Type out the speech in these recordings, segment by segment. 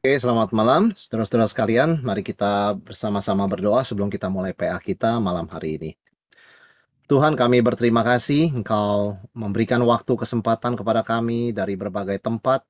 Oke, selamat malam, saudara-saudara sekalian. Mari kita bersama-sama berdoa sebelum kita mulai PA kita malam hari ini. Tuhan, kami berterima kasih Engkau memberikan waktu kesempatan kepada kami dari berbagai tempat.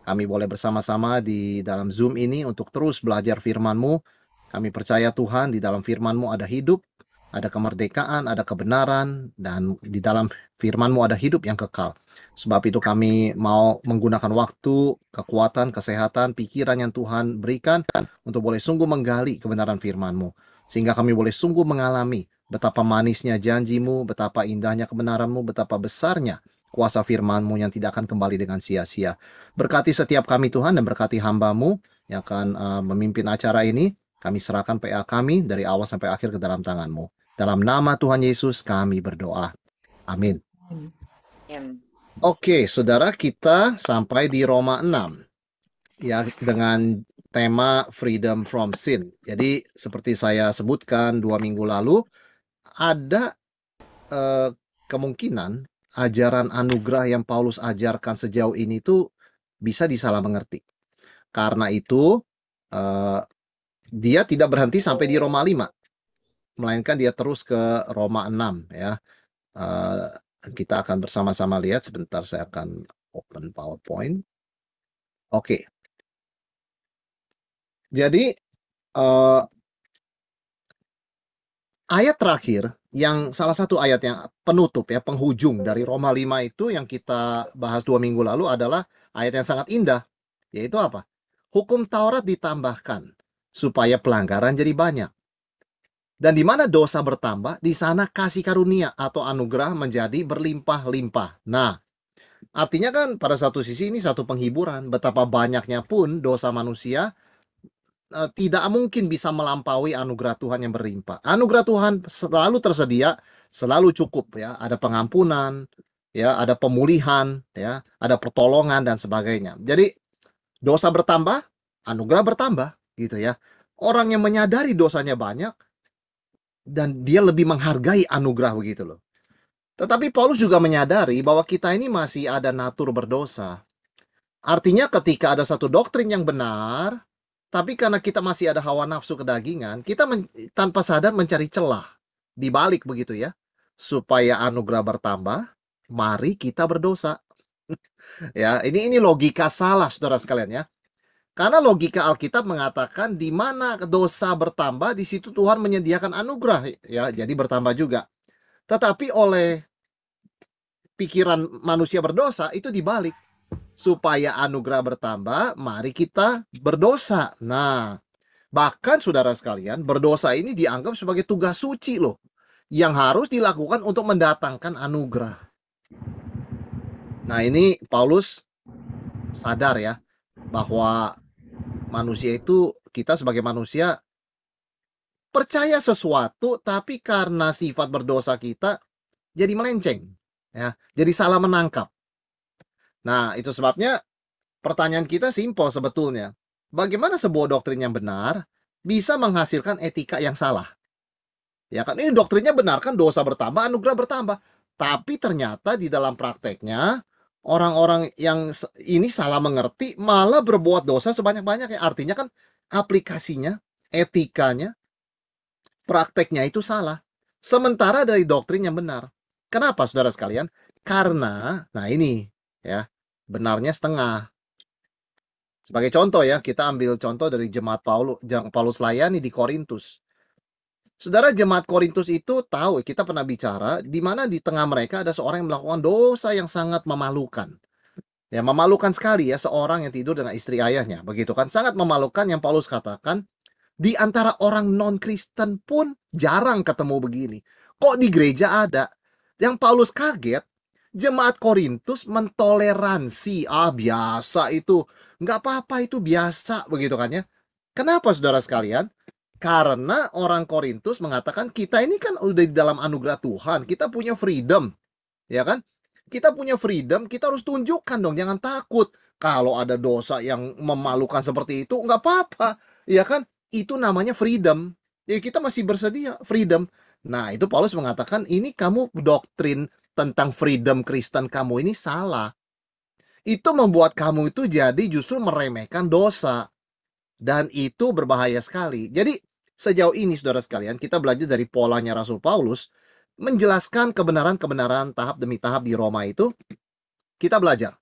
Kami boleh bersama-sama di dalam Zoom ini untuk terus belajar firman-Mu. Kami percaya Tuhan, di dalam firman-Mu ada hidup, ada kemerdekaan, ada kebenaran, dan di dalam firman-Mu ada hidup yang kekal. Sebab itu kami mau menggunakan waktu, kekuatan, kesehatan, pikiran yang Tuhan berikan untuk boleh sungguh menggali kebenaran firman-Mu. Sehingga kami boleh sungguh mengalami betapa manisnya janji-Mu, betapa indahnya kebenaran-Mu, betapa besarnya kuasa firman-Mu yang tidak akan kembali dengan sia-sia. Berkati setiap kami Tuhan dan berkati hamba-Mu yang akan memimpin acara ini. Kami serahkan PA kami dari awal sampai akhir ke dalam tangan-Mu. Dalam nama Tuhan Yesus kami berdoa. Amin. Oke, saudara, kita sampai di Roma 6. Ya, dengan tema Freedom from Sin. Jadi, seperti saya sebutkan 2 minggu lalu, ada kemungkinan ajaran anugerah yang Paulus ajarkan sejauh ini tuh bisa disalah mengerti. Karena itu, dia tidak berhenti sampai di Roma 5, melainkan dia terus ke Roma 6 ya. Kita akan bersama-sama lihat. Sebentar, saya akan open PowerPoint. Oke. Jadi ayat terakhir, yang salah satu ayat yang penutup ya, penghujung dari Roma 5 itu yang kita bahas 2 minggu lalu adalah ayat yang sangat indah, yaitu apa? Hukum Taurat ditambahkan supaya pelanggaran jadi banyak. Dan di mana dosa bertambah, di sana kasih karunia atau anugerah menjadi berlimpah-limpah. Nah, artinya kan pada satu sisi ini satu penghiburan, betapa banyaknya pun dosa manusia tidak mungkin bisa melampaui anugerah Tuhan yang berlimpah. Anugerah Tuhan selalu tersedia, selalu cukup ya. Ada pengampunan, ya, ada pemulihan, ya, ada pertolongan dan sebagainya. Jadi dosa bertambah, anugerah bertambah, gitu ya. Orang yang menyadari dosanya banyak dan dia lebih menghargai anugerah begitu loh. Tetapi Paulus juga menyadari bahwa kita ini masih ada natur berdosa. Artinya ketika ada satu doktrin yang benar, tapi karena kita masih ada hawa nafsu kedagingan, kita tanpa sadar mencari celah di balik begitu ya. Supaya anugerah bertambah, mari kita berdosa. Ya, ini logika salah saudara sekalian ya. Karena logika Alkitab mengatakan di mana dosa bertambah, di situ Tuhan menyediakan anugerah ya, jadi bertambah juga. Tetapi oleh pikiran manusia berdosa itu dibalik. Supaya anugerah bertambah, mari kita berdosa. Nah, bahkan saudara sekalian, berdosa ini dianggap sebagai tugas suci loh, yang harus dilakukan untuk mendatangkan anugerah. Nah, ini Paulus sadar ya, bahwa manusia itu, kita sebagai manusia percaya sesuatu, tapi karena sifat berdosa kita jadi melenceng ya, jadi salah menangkap. Nah, itu sebabnya pertanyaan kita simpel sebetulnya. Bagaimana sebuah doktrin yang benar bisa menghasilkan etika yang salah? Ya kan, ini doktrinnya benar kan, dosa bertambah, anugerah bertambah. Tapi ternyata di dalam prakteknya, orang-orang yang ini salah mengerti, malah berbuat dosa sebanyak-banyaknya. Artinya kan aplikasinya, etikanya, prakteknya itu salah. Sementara dari doktrin yang benar. Kenapa saudara sekalian? Karena, nah ini ya, benarnya setengah. Sebagai contoh ya, kita ambil contoh dari jemaat Paulus layani di Korintus. Saudara, jemaat Korintus itu tahu, kita pernah bicara, di mana di tengah mereka ada seorang yang melakukan dosa yang sangat memalukan. Ya, memalukan sekali ya, seorang yang tidur dengan istri ayahnya. Begitu kan, sangat memalukan yang Paulus katakan, di antara orang non-Kristen pun jarang ketemu begini. Kok di gereja ada? Yang Paulus kaget, jemaat Korintus mentoleransi. Biasa itu. Nggak apa-apa, itu biasa. Begitu kan ya. Kenapa saudara sekalian? Karena orang Korintus mengatakan kita ini kan udah di dalam anugerah Tuhan. Kita punya freedom. Ya kan? Kita punya freedom, kita harus tunjukkan dong. Jangan takut. Kalau ada dosa yang memalukan seperti itu, nggak apa-apa. Ya kan? Itu namanya freedom. Ya, kita masih bersedia freedom. Nah, itu Paulus mengatakan, ini kamu doktrin tentang freedom Kristen kamu ini salah. Itu membuat kamu itu jadi justru meremehkan dosa. Dan itu berbahaya sekali. Jadi sejauh ini saudara sekalian, kita belajar dari polanya Rasul Paulus menjelaskan kebenaran-kebenaran tahap demi tahap di Roma itu. Kita belajar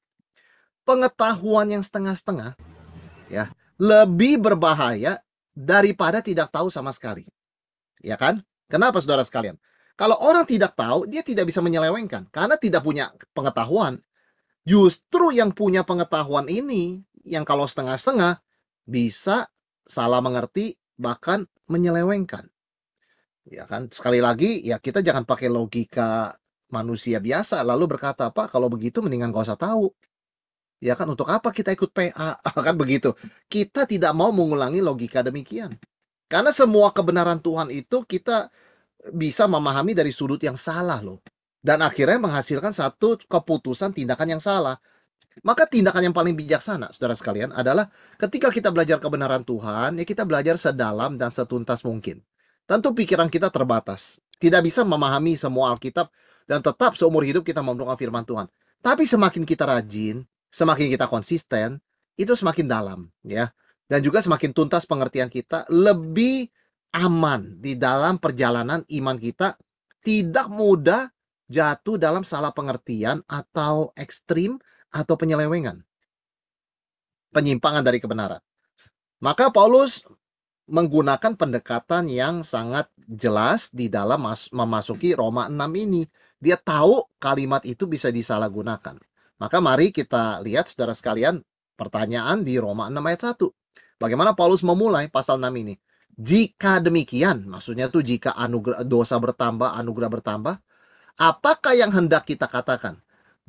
pengetahuan yang setengah-setengah ya lebih berbahaya daripada tidak tahu sama sekali. Ya kan? Kenapa saudara sekalian? Kalau orang tidak tahu, dia tidak bisa menyelewengkan karena tidak punya pengetahuan. Justru yang punya pengetahuan ini, yang kalau setengah-setengah, bisa salah mengerti, bahkan menyelewengkan. Ya kan, sekali lagi, ya kita jangan pakai logika manusia biasa, lalu berkata, Pak, kalau begitu mendingan gak usah tahu. Ya kan, untuk apa kita ikut PA? Kan begitu. Kita tidak mau mengulangi logika demikian. Karena semua kebenaran Tuhan itu kita bisa memahami dari sudut yang salah loh. Dan akhirnya menghasilkan satu keputusan tindakan yang salah. Maka tindakan yang paling bijaksana, saudara sekalian, adalah ketika kita belajar kebenaran Tuhan, ya kita belajar sedalam dan setuntas mungkin. Tentu pikiran kita terbatas. Tidak bisa memahami semua Alkitab dan tetap seumur hidup kita merenungkan firman Tuhan. Tapi semakin kita rajin, semakin kita konsisten, itu semakin dalam, ya. Dan juga semakin tuntas pengertian kita, lebih aman di dalam perjalanan iman kita, tidak mudah jatuh dalam salah pengertian atau ekstrim atau penyelewengan, penyimpangan dari kebenaran. Maka Paulus menggunakan pendekatan yang sangat jelas di dalam memasuki Roma 6 ini. Dia tahu kalimat itu bisa disalahgunakan. Maka mari kita lihat saudara sekalian pertanyaan di Roma 6 ayat 1. Bagaimana Paulus memulai pasal 6 ini? Jika demikian, maksudnya tuh jika dosa bertambah, anugerah bertambah, apakah yang hendak kita katakan?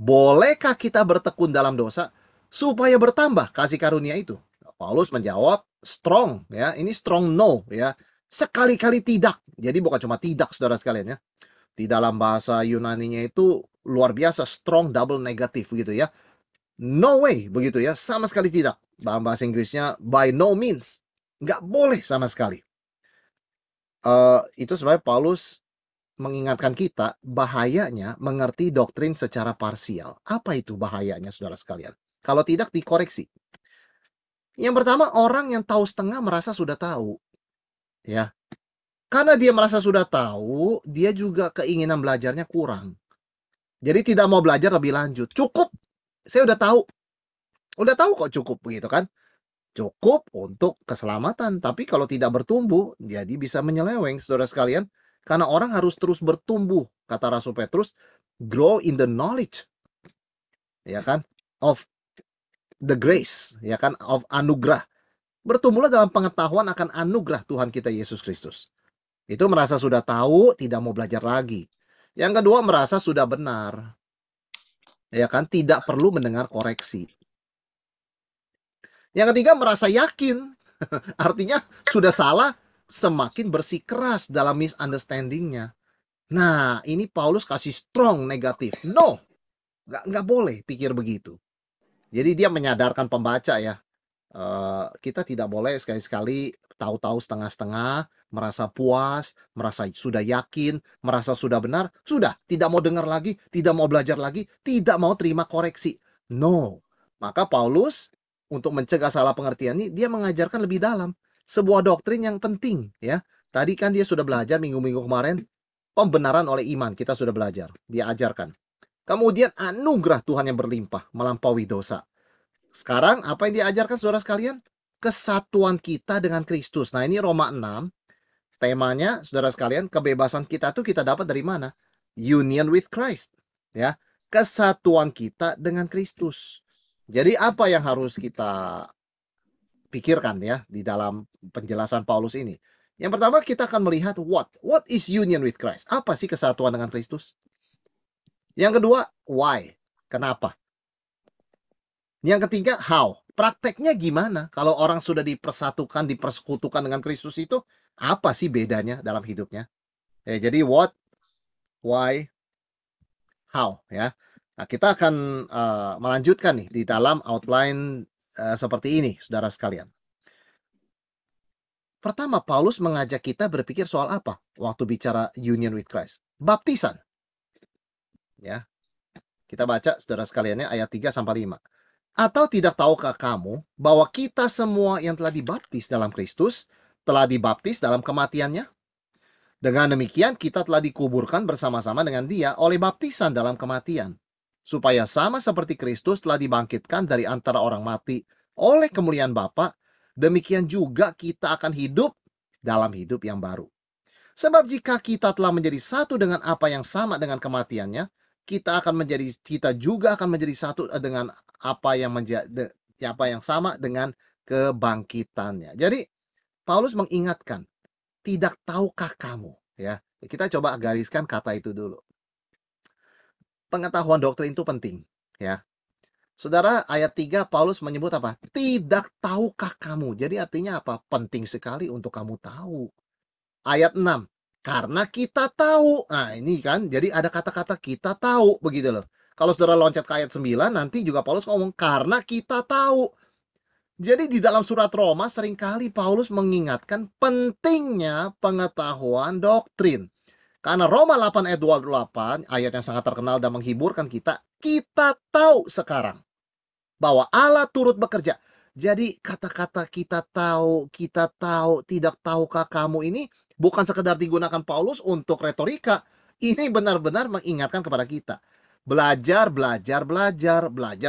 Bolehkah kita bertekun dalam dosa supaya bertambah kasih karunia itu? Paulus menjawab strong, ya. Ini strong no, ya. Sekali-kali tidak. Jadi bukan cuma tidak, saudara sekalian, ya. Di dalam bahasa Yunaninya itu luar biasa, strong double negatif gitu ya. No way, begitu ya. Sama sekali tidak. Dalam bahasa Inggrisnya by no means. Nggak boleh sama sekali. Itu sebabnya Paulus mengingatkan kita bahayanya mengerti doktrin secara parsial. Apa itu bahayanya, saudara sekalian? Kalau tidak dikoreksi. Yang pertama, orang yang tahu setengah merasa sudah tahu. Ya. Karena dia merasa sudah tahu, dia juga keinginan belajarnya kurang. Jadi tidak mau belajar lebih lanjut. Cukup. Saya udah tahu. Udah tahu kok cukup begitu kan? Cukup untuk keselamatan. Tapi kalau tidak bertumbuh, jadi bisa menyeleweng, saudara sekalian. Karena orang harus terus bertumbuh. Kata Rasul Petrus, grow in the knowledge. Ya kan? Of the grace. Ya kan? Of anugerah. Bertumbuhlah dalam pengetahuan akan anugerah Tuhan kita Yesus Kristus. Itu merasa sudah tahu, tidak mau belajar lagi. Yang kedua, merasa sudah benar. Ya kan? Tidak perlu mendengar koreksi. Yang ketiga, merasa yakin. Artinya sudah salah, semakin bersikeras dalam misunderstanding-nya. Nah, ini Paulus kasih strong negatif. No, nggak boleh pikir begitu. Jadi dia menyadarkan pembaca ya. Kita tidak boleh sekali-sekali tahu-tahu setengah-setengah, merasa puas, merasa sudah yakin, merasa sudah benar, sudah tidak mau dengar lagi, tidak mau belajar lagi, tidak mau terima koreksi. No. Maka Paulus untuk mencegah salah pengertian ini, dia mengajarkan lebih dalam sebuah doktrin yang penting ya. Tadi kan dia sudah belajar minggu-minggu kemarin, pembenaran oleh iman kita sudah belajar, dia ajarkan. Kemudian anugerah Tuhan yang berlimpah melampaui dosa. Sekarang apa yang diajarkan saudara sekalian? Kesatuan kita dengan Kristus. Nah, ini Roma 6. Temanya saudara sekalian, kebebasan kita tuh kita dapat dari mana? Union with Christ. Ya, kesatuan kita dengan Kristus. Jadi apa yang harus kita pikirkan ya di dalam penjelasan Paulus ini? Yang pertama kita akan melihat what is union with Christ? Apa sih kesatuan dengan Kristus? Yang kedua, why? Kenapa? Yang ketiga, how? Prakteknya gimana? Kalau orang sudah dipersatukan, dipersekutukan dengan Kristus itu, apa sih bedanya dalam hidupnya? Jadi what, why, how ya. Nah, kita akan melanjutkan nih di dalam outline seperti ini, saudara sekalian. Pertama, Paulus mengajak kita berpikir soal apa waktu bicara union with Christ? Baptisan. Ya. Kita baca saudara sekaliannya ayat 3 sampai 5. Atau tidak tahukah kamu bahwa kita semua yang telah dibaptis dalam Kristus telah dibaptis dalam kematiannya? Dengan demikian kita telah dikuburkan bersama-sama dengan Dia oleh baptisan dalam kematian, supaya sama seperti Kristus telah dibangkitkan dari antara orang mati oleh kemuliaan Bapa, demikian juga kita akan hidup dalam hidup yang baru. Sebab jika kita telah menjadi satu dengan apa yang sama dengan kematiannya, kita juga akan menjadi satu dengan apa yang menjadi apa yang sama dengan kebangkitannya. Jadi Paulus mengingatkan, tidak tahukah kamu, ya. Kita coba gariskan kata itu dulu. Pengetahuan doktrin itu penting, ya. Saudara, ayat 3 Paulus menyebut apa? Tidak tahukah kamu. Jadi artinya apa? Penting sekali untuk kamu tahu. Ayat 6, karena kita tahu. Nah, ini kan, jadi ada kata-kata kita tahu, begitu loh. Kalau saudara loncat ke ayat 9, nanti juga Paulus ngomong, karena kita tahu. Jadi di dalam surat Roma, seringkali Paulus mengingatkan pentingnya pengetahuan doktrin. Karena Roma 8 ayat 28, ayat yang sangat terkenal dan menghiburkan kita tahu sekarang bahwa Allah turut bekerja. Jadi kata-kata kita tahu, tidak tahukah kamu ini bukan sekedar digunakan Paulus untuk retorika. Ini benar-benar mengingatkan kepada kita. Belajar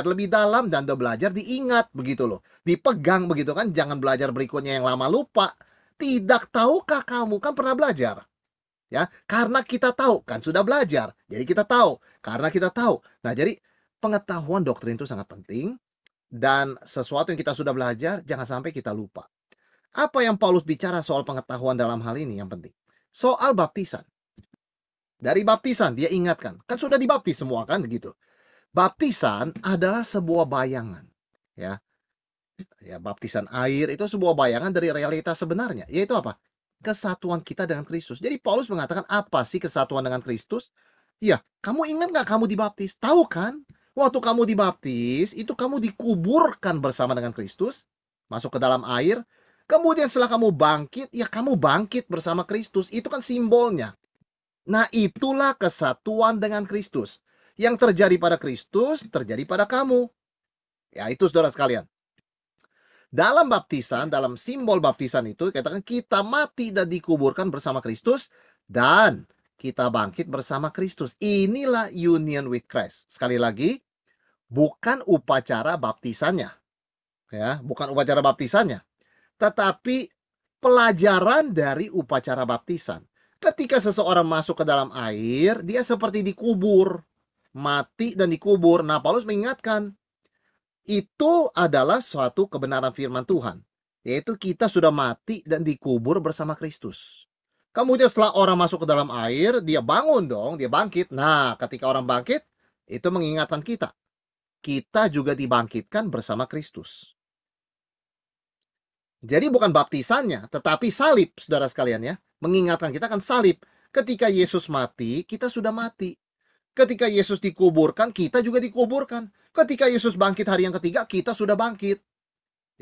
lebih dalam dan belajar diingat begitu loh. Dipegang begitu kan, jangan belajar berikutnya yang lama lupa. Tidak tahukah kamu, kan pernah belajar. Ya, karena kita tahu, kan sudah belajar. Jadi kita tahu, karena kita tahu. Nah, jadi pengetahuan doktrin itu sangat penting. Dan sesuatu yang kita sudah belajar, jangan sampai kita lupa. Apa yang Paulus bicara soal pengetahuan dalam hal ini yang penting? Soal baptisan. Dari baptisan, dia ingatkan. Kan sudah dibaptis semua kan gitu. Baptisan adalah sebuah bayangan. Ya, baptisan air itu sebuah bayangan dari realitas sebenarnya. Yaitu apa? Kesatuan kita dengan Kristus. Jadi Paulus mengatakan, apa sih kesatuan dengan Kristus? Ya, kamu ingat nggak kamu dibaptis? Tahu kan? Waktu kamu dibaptis, itu kamu dikuburkan bersama dengan Kristus, masuk ke dalam air. Kemudian setelah kamu bangkit, ya kamu bangkit bersama Kristus. Itu kan simbolnya. Nah, itulah kesatuan dengan Kristus. Yang terjadi pada Kristus, terjadi pada kamu. Ya, itu saudara sekalian. Dalam baptisan, dalam simbol baptisan itu, katakan kita mati dan dikuburkan bersama Kristus, dan kita bangkit bersama Kristus. Inilah union with Christ. Sekali lagi, bukan upacara baptisannya. Ya, bukan upacara baptisannya. Tetapi pelajaran dari upacara baptisan. Ketika seseorang masuk ke dalam air, dia seperti dikubur. Mati dan dikubur. Nah, Paulus mengingatkan, itu adalah suatu kebenaran firman Tuhan, yaitu kita sudah mati dan dikubur bersama Kristus. Kemudian setelah orang masuk ke dalam air, dia bangun dong, dia bangkit. Nah, ketika orang bangkit, itu mengingatkan kita juga dibangkitkan bersama Kristus. Jadi bukan baptisannya, tetapi salib, saudara sekalian ya. Mengingatkan kita kan salib. Ketika Yesus mati, kita sudah mati. Ketika Yesus dikuburkan, kita juga dikuburkan. Ketika Yesus bangkit hari yang ketiga, kita sudah bangkit.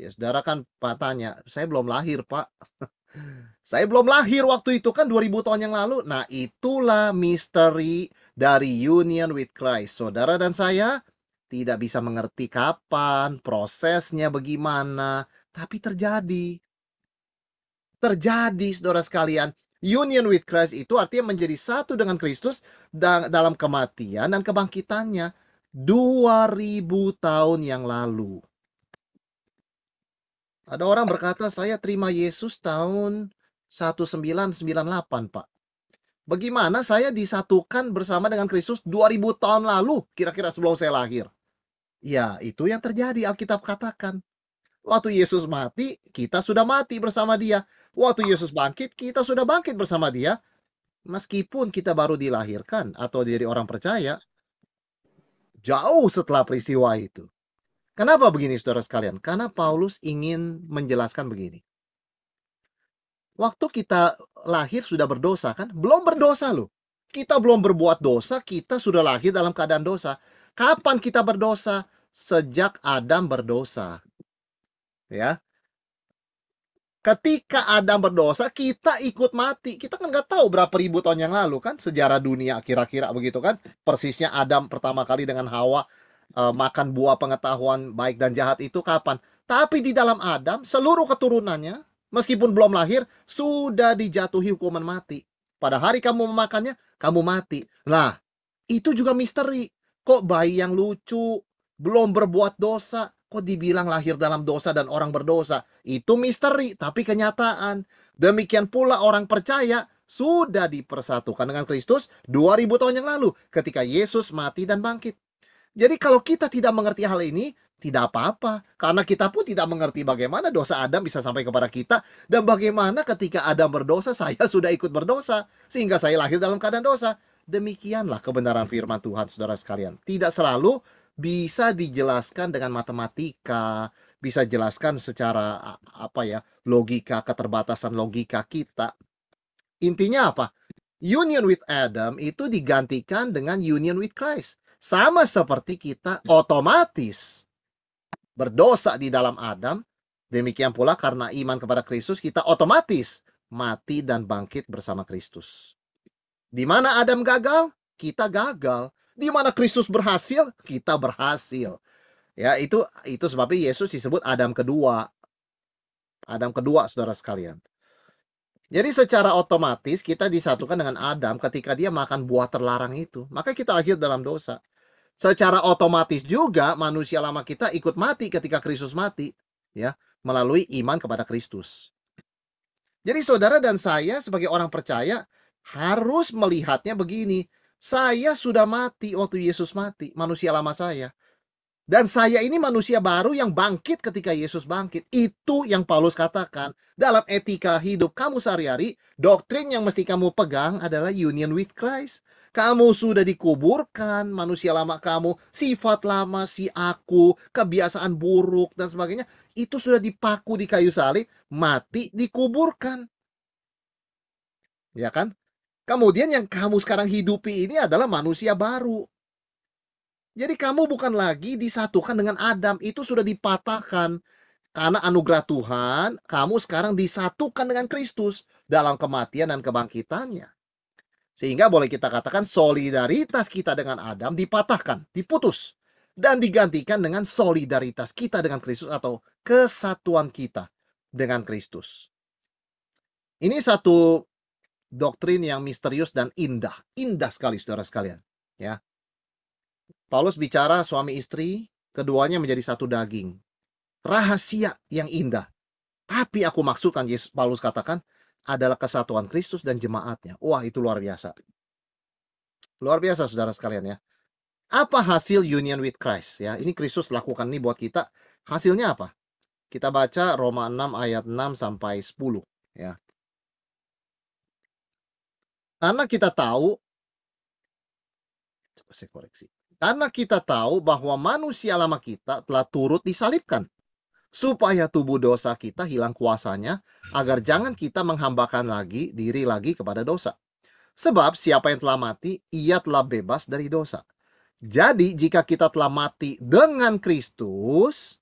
Ya, saudara kan Pak tanya, saya belum lahir, Pak. Saya belum lahir waktu itu kan 2000 tahun yang lalu. Nah, itulah misteri dari union with Christ. Saudara dan saya tidak bisa mengerti kapan, prosesnya bagaimana, tapi terjadi. Terjadi, saudara sekalian. Union with Christ itu artinya menjadi satu dengan Kristus dalam kematian dan kebangkitannya 2000 tahun yang lalu. Ada orang berkata, saya terima Yesus tahun 1998, Pak. Bagaimana saya disatukan bersama dengan Kristus 2000 tahun lalu, kira-kira sebelum saya lahir? Ya, itu yang terjadi, Alkitab katakan. Waktu Yesus mati, kita sudah mati bersama dia. Waktu Yesus bangkit, kita sudah bangkit bersama dia. Meskipun kita baru dilahirkan atau jadi orang percaya, jauh setelah peristiwa itu. Kenapa begini, saudara sekalian? Karena Paulus ingin menjelaskan begini. Waktu kita lahir sudah berdosa kan? Belum berdosa loh. Kita belum berbuat dosa, kita sudah lahir dalam keadaan dosa. Kapan kita berdosa? Sejak Adam berdosa. Ya, ketika Adam berdosa, kita ikut mati. Kita kan nggak tahu berapa ribu tahun yang lalu kan sejarah dunia kira-kira begitu kan. Persisnya Adam pertama kali dengan Hawa makan buah pengetahuan baik dan jahat itu kapan? Tapi di dalam Adam, seluruh keturunannya, meskipun belum lahir, sudah dijatuhi hukuman mati. Pada hari kamu memakannya, kamu mati. Nah, itu juga misteri. Kok bayi yang lucu, belum berbuat dosa, kok dibilang lahir dalam dosa dan orang berdosa? Itu misteri, tapi kenyataan. Demikian pula orang percaya sudah dipersatukan dengan Kristus 2000 tahun yang lalu ketika Yesus mati dan bangkit. Jadi kalau kita tidak mengerti hal ini, tidak apa-apa. Karena kita pun tidak mengerti bagaimana dosa Adam bisa sampai kepada kita. Dan bagaimana ketika Adam berdosa, saya sudah ikut berdosa. Sehingga saya lahir dalam keadaan dosa. Demikianlah kebenaran firman Tuhan, saudara sekalian. Tidak selalu bisa dijelaskan dengan matematika. Bisa jelaskan secara logika, keterbatasan logika kita. Intinya apa? Union with Adam itu digantikan dengan union with Christ. Sama seperti kita otomatis berdosa di dalam Adam, demikian pula karena iman kepada Kristus kita otomatis mati dan bangkit bersama Kristus. Di mana Adam gagal, kita gagal. Di mana Kristus berhasil, kita berhasil. Ya, itu sebabnya Yesus disebut Adam kedua. Adam kedua, saudara sekalian. Jadi secara otomatis kita disatukan dengan Adam ketika dia makan buah terlarang itu. Maka kita lahir dalam dosa. Secara otomatis juga manusia lama kita ikut mati ketika Kristus mati, ya, melalui iman kepada Kristus. Jadi saudara dan saya sebagai orang percaya harus melihatnya begini. Saya sudah mati waktu Yesus mati, manusia lama saya. Dan saya ini manusia baru yang bangkit ketika Yesus bangkit. Itu yang Paulus katakan. Dalam etika hidup kamu sehari-hari, doktrin yang mesti kamu pegang adalah union with Christ. Kamu sudah dikuburkan, manusia lama kamu, sifat lama si aku, kebiasaan buruk, dan sebagainya. Itu sudah dipaku di kayu salib, mati, dikuburkan. Ya kan? Kemudian yang kamu sekarang hidupi ini adalah manusia baru. Jadi kamu bukan lagi disatukan dengan Adam, itu sudah dipatahkan. Karena anugerah Tuhan, kamu sekarang disatukan dengan Kristus dalam kematian dan kebangkitannya. Sehingga boleh kita katakan solidaritas kita dengan Adam dipatahkan, diputus. Dan digantikan dengan solidaritas kita dengan Kristus atau kesatuan kita dengan Kristus. Ini satu doktrin yang misterius dan indah. Indah sekali, saudara sekalian. Ya. Paulus bicara suami istri, keduanya menjadi satu daging. Rahasia yang indah. Tapi aku maksudkan, Paulus katakan, adalah kesatuan Kristus dan jemaatnya. Wah, itu luar biasa. Luar biasa, saudara sekalian ya. Apa hasil union with Christ? Ya, ini Kristus lakukan ini buat kita. Hasilnya apa? Kita baca Roma 6 ayat 6 sampai 10. Ya. Karena kita tahu, coba saya koreksi. Karena kita tahu bahwa manusia lama kita telah turut disalibkan, supaya tubuh dosa kita hilang kuasanya, agar jangan kita menghambakan diri lagi kepada dosa. Sebab siapa yang telah mati, ia telah bebas dari dosa. Jadi jika kita telah mati dengan Kristus,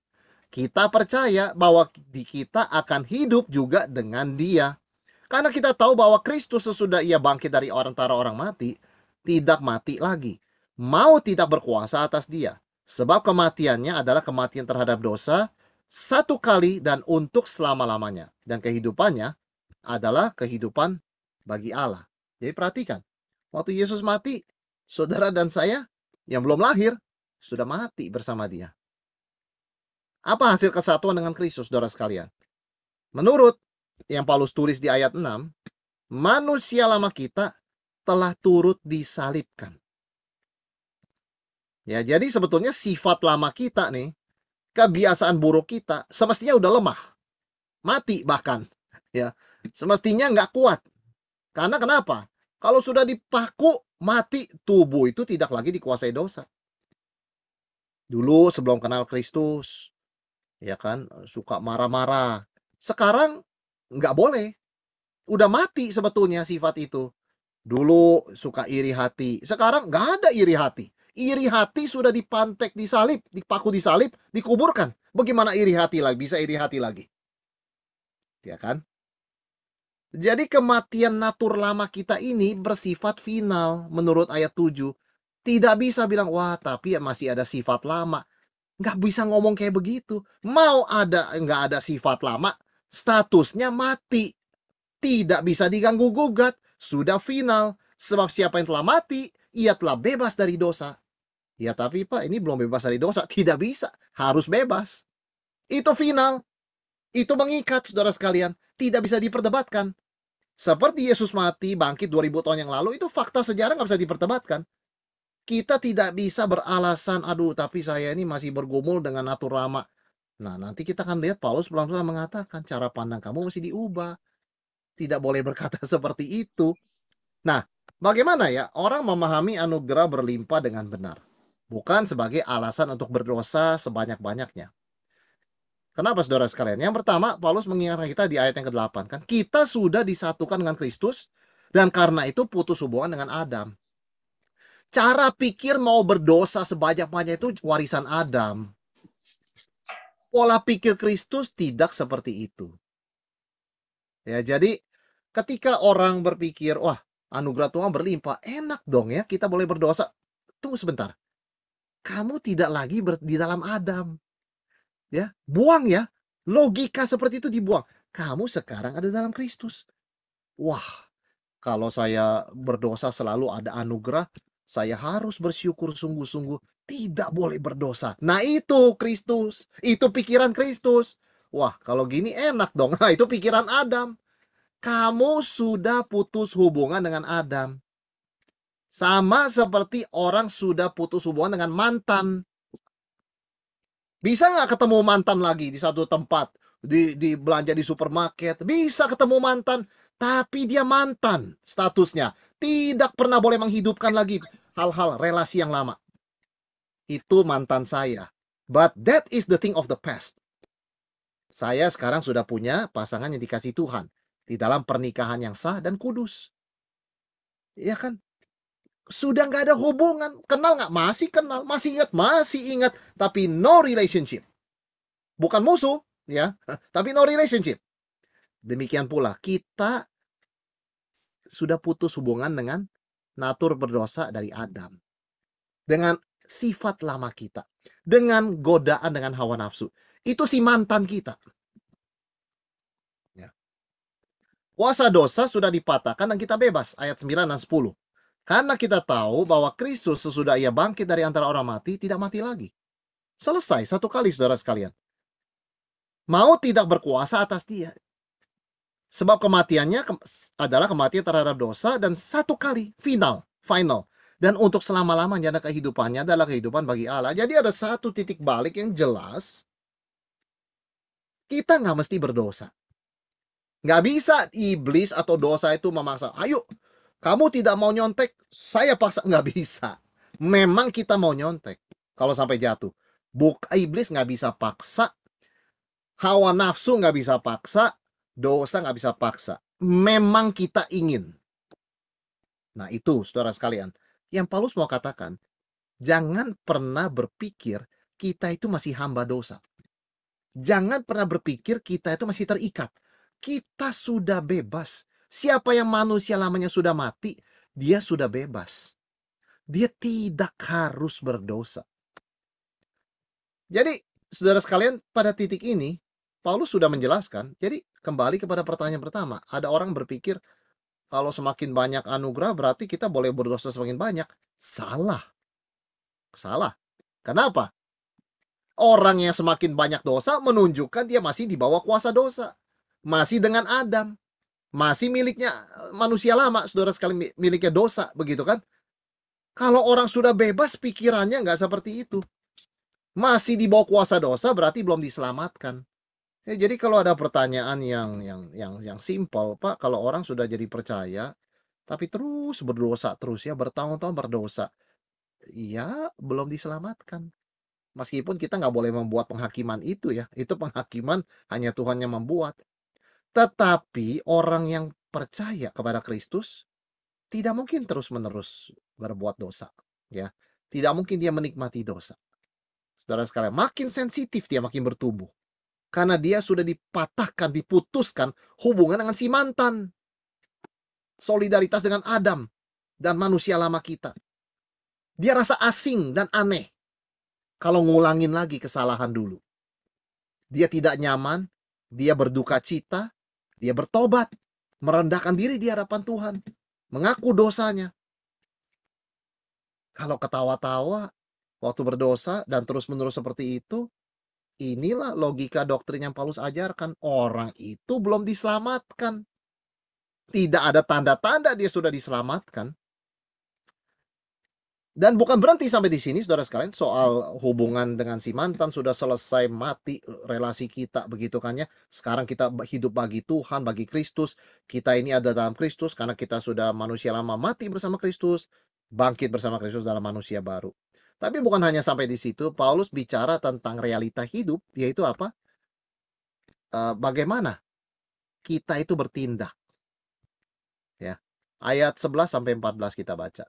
kita percaya bahwa kita akan hidup juga dengan Dia. Karena kita tahu bahwa Kristus sesudah ia bangkit dari antara orang mati, tidak mati lagi. Mau tidak berkuasa atas dia. Sebab kematiannya adalah kematian terhadap dosa, satu kali dan untuk selama-lamanya. Dan kehidupannya adalah kehidupan bagi Allah. Jadi perhatikan, waktu Yesus mati, saudara dan saya yang belum lahir, sudah mati bersama dia. Apa hasil kesatuan dengan Kristus, saudara sekalian? Menurut yang Paulus tulis di ayat 6, manusia lama kita telah turut disalibkan. Ya, jadi sebetulnya sifat lama kita nih, kebiasaan buruk kita semestinya udah lemah. Mati bahkan. Ya, semestinya nggak kuat. Karena kenapa? Kalau sudah dipaku, mati, tubuh itu tidak lagi dikuasai dosa. Dulu sebelum kenal Kristus, ya kan, suka marah-marah. Sekarang nggak boleh. Udah mati sebetulnya sifat itu. Dulu suka iri hati. Sekarang nggak ada iri hati. Iri hati sudah dipantek, disalib, dipaku disalib, dikuburkan. Bagaimana iri hati lagi? Bisa iri hati lagi. Ya kan? Jadi kematian natur lama kita ini bersifat final menurut ayat 7. Tidak bisa bilang, "Wah, tapi ya masih ada sifat lama." Nggak bisa ngomong kayak begitu. Mau ada nggak ada sifat lama, statusnya mati. Tidak bisa diganggu-gugat, sudah final. Sebab siapa yang telah mati, ia telah bebas dari dosa. Ya tapi Pak, ini belum bebas dari dosa. Tidak bisa, harus bebas. Itu final. Itu mengikat, saudara sekalian. Tidak bisa diperdebatkan. Seperti Yesus mati, bangkit 2000 tahun yang lalu, itu fakta sejarah nggak bisa diperdebatkan. Kita tidak bisa beralasan, aduh tapi saya ini masih bergumul dengan natur lama. Nah, nanti kita akan lihat Paulus pelan-pelan mengatakan, cara pandang kamu mesti diubah. Tidak boleh berkata seperti itu. Nah, bagaimana ya orang memahami anugerah berlimpah dengan benar? Bukan sebagai alasan untuk berdosa sebanyak-banyaknya. Kenapa saudara sekalian? Yang pertama, Paulus mengingatkan kita di ayat yang ke-8 kan, kita sudah disatukan dengan Kristus dan karena itu putus hubungan dengan Adam. Cara pikir mau berdosa sebanyak-banyaknya itu warisan Adam. Pola pikir Kristus tidak seperti itu. Ya, jadi ketika orang berpikir, wah, anugerah Tuhan berlimpah, enak dong ya, kita boleh berdosa. Tunggu sebentar. Kamu tidak lagi di dalam Adam. Ya, buang ya. Logika seperti itu dibuang. Kamu sekarang ada dalam Kristus. Wah, kalau saya berdosa selalu ada anugerah, saya harus bersyukur sungguh-sungguh. Tidak boleh berdosa. Nah itu Kristus. Itu pikiran Kristus. Wah, kalau gini enak dong. Nah itu pikiran Adam. Kamu sudah putus hubungan dengan Adam. Sama seperti orang sudah putus hubungan dengan mantan. Bisa nggak ketemu mantan lagi di satu tempat? Di belanja di supermarket. Bisa ketemu mantan. Tapi dia mantan statusnya. Tidak pernah boleh menghidupkan lagi hal-hal relasi yang lama. Itu mantan saya. But that is the thing of the past. Saya sekarang sudah punya pasangan yang dikasih Tuhan. Di dalam pernikahan yang sah dan kudus. Ya kan? Sudah nggak ada hubungan. Kenal nggak? Masih kenal. Masih ingat? Masih ingat. Tapi no relationship. Bukan musuh, ya. Tapi no relationship. Demikian pula, kita sudah putus hubungan dengan natur berdosa dari Adam. Dengan sifat lama kita. Dengan godaan dengan hawa nafsu. Itu si mantan kita. Ya. Kuasa dosa sudah dipatahkan dan kita bebas. Ayat 9 dan 10. Karena kita tahu bahwa Kristus sesudah ia bangkit dari antara orang mati, tidak mati lagi. Selesai, satu kali saudara sekalian. Mau tidak berkuasa atas dia. Sebab kematiannya adalah kematian terhadap dosa dan satu kali, final. Dan untuk selama-lamanya ada kehidupannya adalah kehidupan bagi Allah. Jadi ada satu titik balik yang jelas. Kita nggak mesti berdosa. Nggak bisa iblis atau dosa itu memaksa. Ayo, kamu tidak mau nyontek, saya paksa. Nggak bisa. Memang kita mau nyontek. Kalau sampai jatuh. Iblis nggak bisa paksa. Hawa nafsu nggak bisa paksa. Dosa nggak bisa paksa. Memang kita ingin. Nah itu saudara sekalian. Yang Paulus mau katakan. Jangan pernah berpikir kita itu masih hamba dosa. Jangan pernah berpikir kita itu masih terikat. Kita sudah bebas. Siapa yang manusia lamanya sudah mati, dia sudah bebas. Dia tidak harus berdosa. Jadi, saudara sekalian, pada titik ini, Paulus sudah menjelaskan. Jadi, kembali kepada pertanyaan pertama. Ada orang berpikir, kalau semakin banyak anugerah, berarti kita boleh berdosa semakin banyak. Salah. Salah. Kenapa? Orang yang semakin banyak dosa menunjukkan dia masih di bawah kuasa dosa. Masih dengan Adam. Masih miliknya manusia lama, saudara sekalian, miliknya dosa, begitu kan? Kalau orang sudah bebas, pikirannya nggak seperti itu. Masih di bawah kuasa dosa, berarti belum diselamatkan. Ya, jadi kalau ada pertanyaan yang simpel, Pak, kalau orang sudah jadi percaya, tapi terus berdosa terus ya, bertahun-tahun berdosa, ya belum diselamatkan. Meskipun kita nggak boleh membuat penghakiman itu ya, itu penghakiman hanya Tuhan yang membuat. Tetapi orang yang percaya kepada Kristus tidak mungkin terus-menerus berbuat dosa, ya. Tidak mungkin dia menikmati dosa. Saudara sekalian, makin sensitif dia makin bertumbuh. Karena dia sudah dipatahkan, diputuskan hubungan dengan si mantan. Solidaritas dengan Adam dan manusia lama kita. Dia rasa asing dan aneh kalau ngulangin lagi kesalahan dulu. Dia tidak nyaman, dia berduka cita, dia bertobat, merendahkan diri di hadapan Tuhan, mengaku dosanya. Kalau ketawa-tawa waktu berdosa dan terus-menerus seperti itu, inilah logika doktrin yang Paulus ajarkan. Orang itu belum diselamatkan. Tidak ada tanda-tanda dia sudah diselamatkan. Dan bukan berhenti sampai di sini, saudara sekalian, soal hubungan dengan si mantan sudah selesai, mati relasi kita, begitu kan ya. Sekarang kita hidup bagi Tuhan, bagi Kristus. Kita ini ada dalam Kristus karena kita sudah manusia lama mati bersama Kristus, bangkit bersama Kristus dalam manusia baru. Tapi bukan hanya sampai di situ, Paulus bicara tentang realita hidup, yaitu apa? Bagaimana kita itu bertindak. Ya. Ayat 11 sampai 14 kita baca.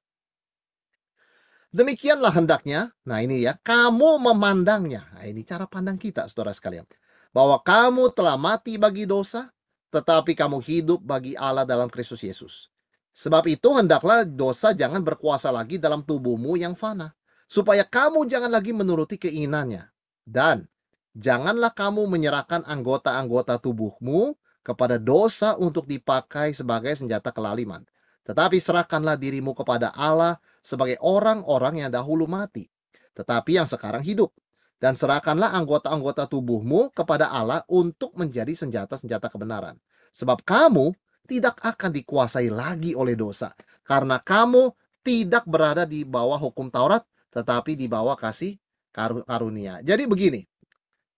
Demikianlah hendaknya, nah ini ya, kamu memandangnya. Nah, ini cara pandang kita, saudara sekalian. Bahwa kamu telah mati bagi dosa, tetapi kamu hidup bagi Allah dalam Kristus Yesus. Sebab itu hendaklah dosa jangan berkuasa lagi dalam tubuhmu yang fana, supaya kamu jangan lagi menuruti keinginannya. Dan janganlah kamu menyerahkan anggota-anggota tubuhmu kepada dosa untuk dipakai sebagai senjata kelaliman. Tetapi serahkanlah dirimu kepada Allah sebagai orang-orang yang dahulu mati, tetapi yang sekarang hidup. Dan serahkanlah anggota-anggota tubuhmu kepada Allah untuk menjadi senjata-senjata kebenaran. Sebab kamu tidak akan dikuasai lagi oleh dosa, karena kamu tidak berada di bawah hukum Taurat, tetapi di bawah kasih karunia. Jadi begini,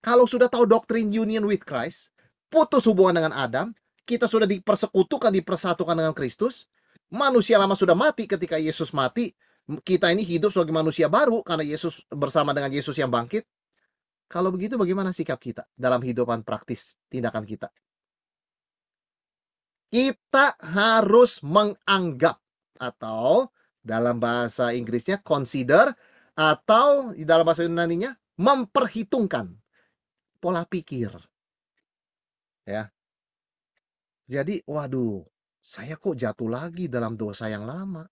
kalau sudah tahu doktrin union with Christ, putus hubungan dengan Adam, kita sudah dipersekutukan, dipersatukan dengan Kristus, manusia lama sudah mati ketika Yesus mati, kita ini hidup sebagai manusia baru karena Yesus bersama dengan Yesus yang bangkit. Kalau begitu bagaimana sikap kita dalam kehidupan praktis tindakan kita? Kita harus menganggap, atau dalam bahasa Inggrisnya consider, atau dalam bahasa Yunaninya memperhitungkan pola pikir. Ya. Jadi, waduh, saya kok jatuh lagi dalam dosa yang lama.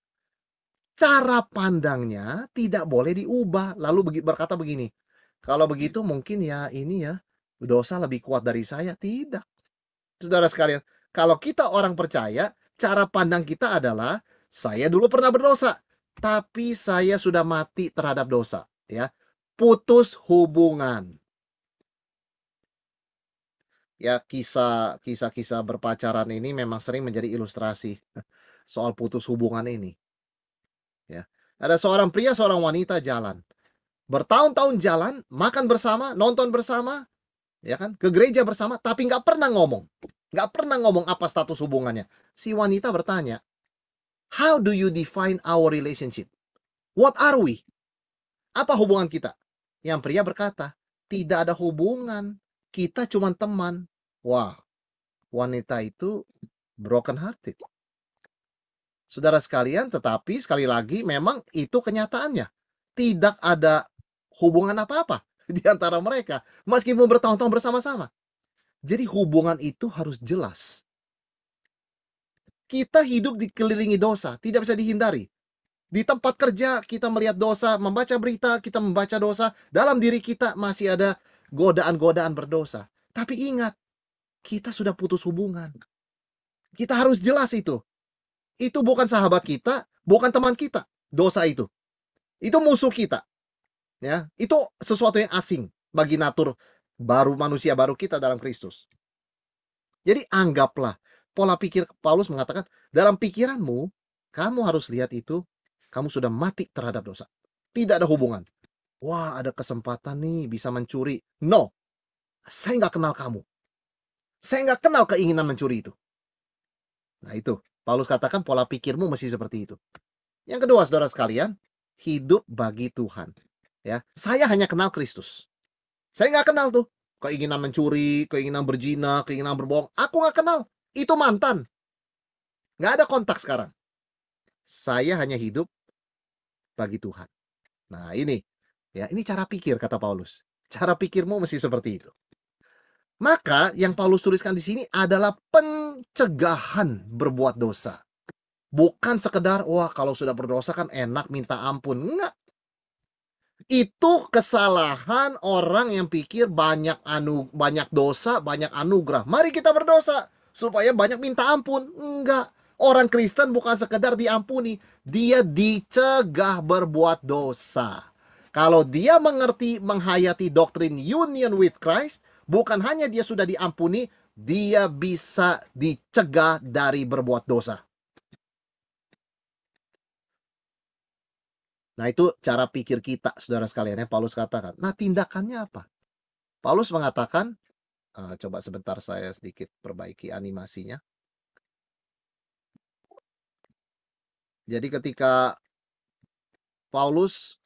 Cara pandangnya tidak boleh diubah. Lalu berkata begini, kalau begitu mungkin ya ini ya, dosa lebih kuat dari saya. Tidak. Saudara sekalian, kalau kita orang percaya, cara pandang kita adalah, saya dulu pernah berdosa, tapi saya sudah mati terhadap dosa. Ya, putus hubungan. Ya, kisah-kisah berpacaran ini memang sering menjadi ilustrasi soal putus hubungan ini. Ya, ada seorang pria, seorang wanita jalan. Bertahun-tahun jalan, makan bersama, nonton bersama, ya kan, ke gereja bersama, tapi nggak pernah ngomong. Nggak pernah ngomong apa status hubungannya. Si wanita bertanya, how do you define our relationship? What are we? Apa hubungan kita? Yang pria berkata, tidak ada hubungan. Kita cuma teman. Wah, wanita itu broken hearted. Saudara sekalian, tetapi sekali lagi memang itu kenyataannya. Tidak ada hubungan apa-apa di antara mereka, meskipun bertahun-tahun bersama-sama. Jadi hubungan itu harus jelas. Kita hidup dikelilingi dosa, tidak bisa dihindari. Di tempat kerja kita melihat dosa, membaca berita kita membaca dosa, dalam diri kita masih ada godaan-godaan berdosa. Tapi ingat, kita sudah putus hubungan. Kita harus jelas itu. Itu bukan sahabat kita, bukan teman kita. Dosa itu musuh kita. Ya, itu sesuatu yang asing bagi natur baru, manusia baru kita dalam Kristus. Jadi anggaplah, pola pikir Paulus mengatakan, dalam pikiranmu, kamu harus lihat itu, kamu sudah mati terhadap dosa. Tidak ada hubungan. Wah, ada kesempatan nih bisa mencuri. No, saya nggak kenal kamu. Saya nggak kenal keinginan mencuri itu. Nah itu, Paulus katakan pola pikirmu mesti seperti itu. Yang kedua, saudara sekalian, hidup bagi Tuhan. Ya, saya hanya kenal Kristus. Saya nggak kenal tuh keinginan mencuri, keinginan berzina, keinginan berbohong. Aku nggak kenal. Itu mantan. Nggak ada kontak sekarang. Saya hanya hidup bagi Tuhan. Nah ini, ya ini cara pikir kata Paulus. Cara pikirmu mesti seperti itu. Maka yang Paulus tuliskan di sini adalah pencegahan berbuat dosa. Bukan sekedar, wah kalau sudah berdosa kan enak minta ampun, enggak. Itu kesalahan orang yang pikir banyak dosa, banyak anugerah. Mari kita berdosa supaya banyak minta ampun. Enggak. Orang Kristen bukan sekedar diampuni, dia dicegah berbuat dosa. Kalau dia mengerti, menghayati doktrin union with Christ, bukan hanya dia sudah diampuni, dia bisa dicegah dari berbuat dosa. Nah, itu cara pikir kita, saudara sekalian, ya. Paulus katakan. Nah, tindakannya apa? Paulus mengatakan, coba sebentar saya sedikit perbaiki animasinya. Jadi ketika Paulus,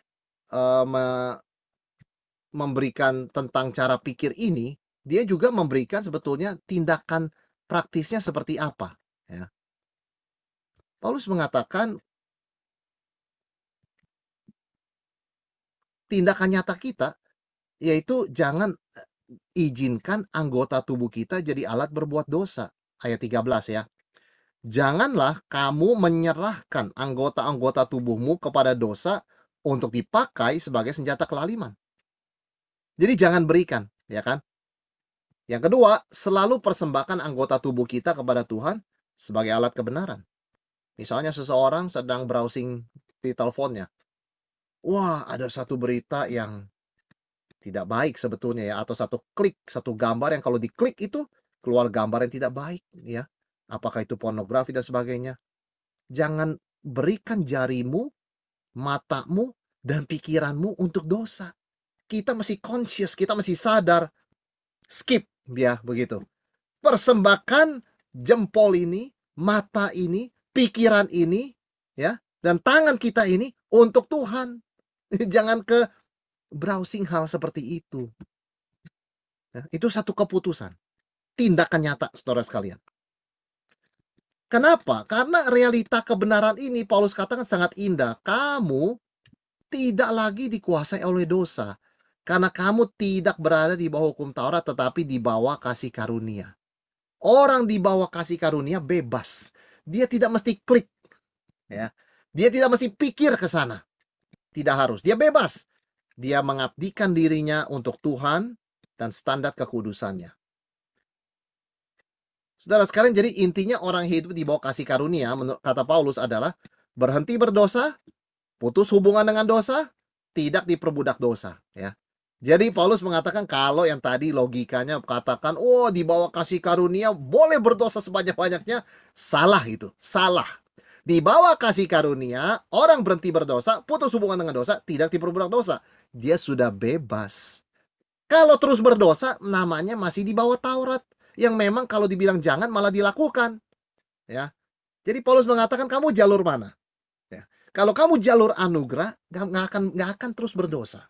memberikan tentang cara pikir ini, dia juga memberikan sebetulnya tindakan praktisnya seperti apa, ya. Paulus mengatakan tindakan nyata kita, yaitu jangan, izinkan anggota tubuh kita jadi alat berbuat dosa. Ayat 13 ya. Janganlah kamu menyerahkan anggota-anggota tubuhmu kepada dosa untuk dipakai sebagai senjata kelaliman. Jadi jangan berikan, ya kan? Yang kedua, selalu persembahkan anggota tubuh kita kepada Tuhan sebagai alat kebenaran. Misalnya seseorang sedang browsing di teleponnya. Wah, ada satu berita yang tidak baik sebetulnya ya, atau satu klik, satu gambar yang kalau diklik itu keluar gambar yang tidak baik ya. Apakah itu pornografi dan sebagainya. Jangan berikan jarimu, matamu, dan pikiranmu untuk dosa. Kita masih conscious, kita masih sadar. Skip ya, begitu. Persembahkan jempol ini, mata ini, pikiran ini, ya, dan tangan kita ini untuk Tuhan. Jangan ke browsing hal seperti itu. Ya, itu satu keputusan. Tindakan nyata, saudara sekalian. Kenapa? Karena realita kebenaran ini Paulus katakan sangat indah. Kamu tidak lagi dikuasai oleh dosa. Karena kamu tidak berada di bawah hukum Taurat, tetapi di bawah kasih karunia. Orang di bawah kasih karunia bebas. Dia tidak mesti klik, ya. Dia tidak mesti pikir ke sana. Tidak harus. Dia bebas. Dia mengabdikan dirinya untuk Tuhan dan standar kekudusannya. Saudara sekalian, jadi intinya orang hidup di bawah kasih karunia, menurut kata Paulus adalah berhenti berdosa, putus hubungan dengan dosa, tidak diperbudak dosa, ya. Jadi Paulus mengatakan kalau yang tadi logikanya katakan, oh di bawah kasih karunia boleh berdosa sebanyak-banyaknya, salah itu, salah. Di bawah kasih karunia, orang berhenti berdosa, putus hubungan dengan dosa, tidak diperbudak dosa. Dia sudah bebas. Kalau terus berdosa, namanya masih di bawah Taurat, yang memang kalau dibilang jangan malah dilakukan, ya. Jadi Paulus mengatakan kamu jalur mana? Ya. Kalau kamu jalur anugerah, nggak akan terus berdosa.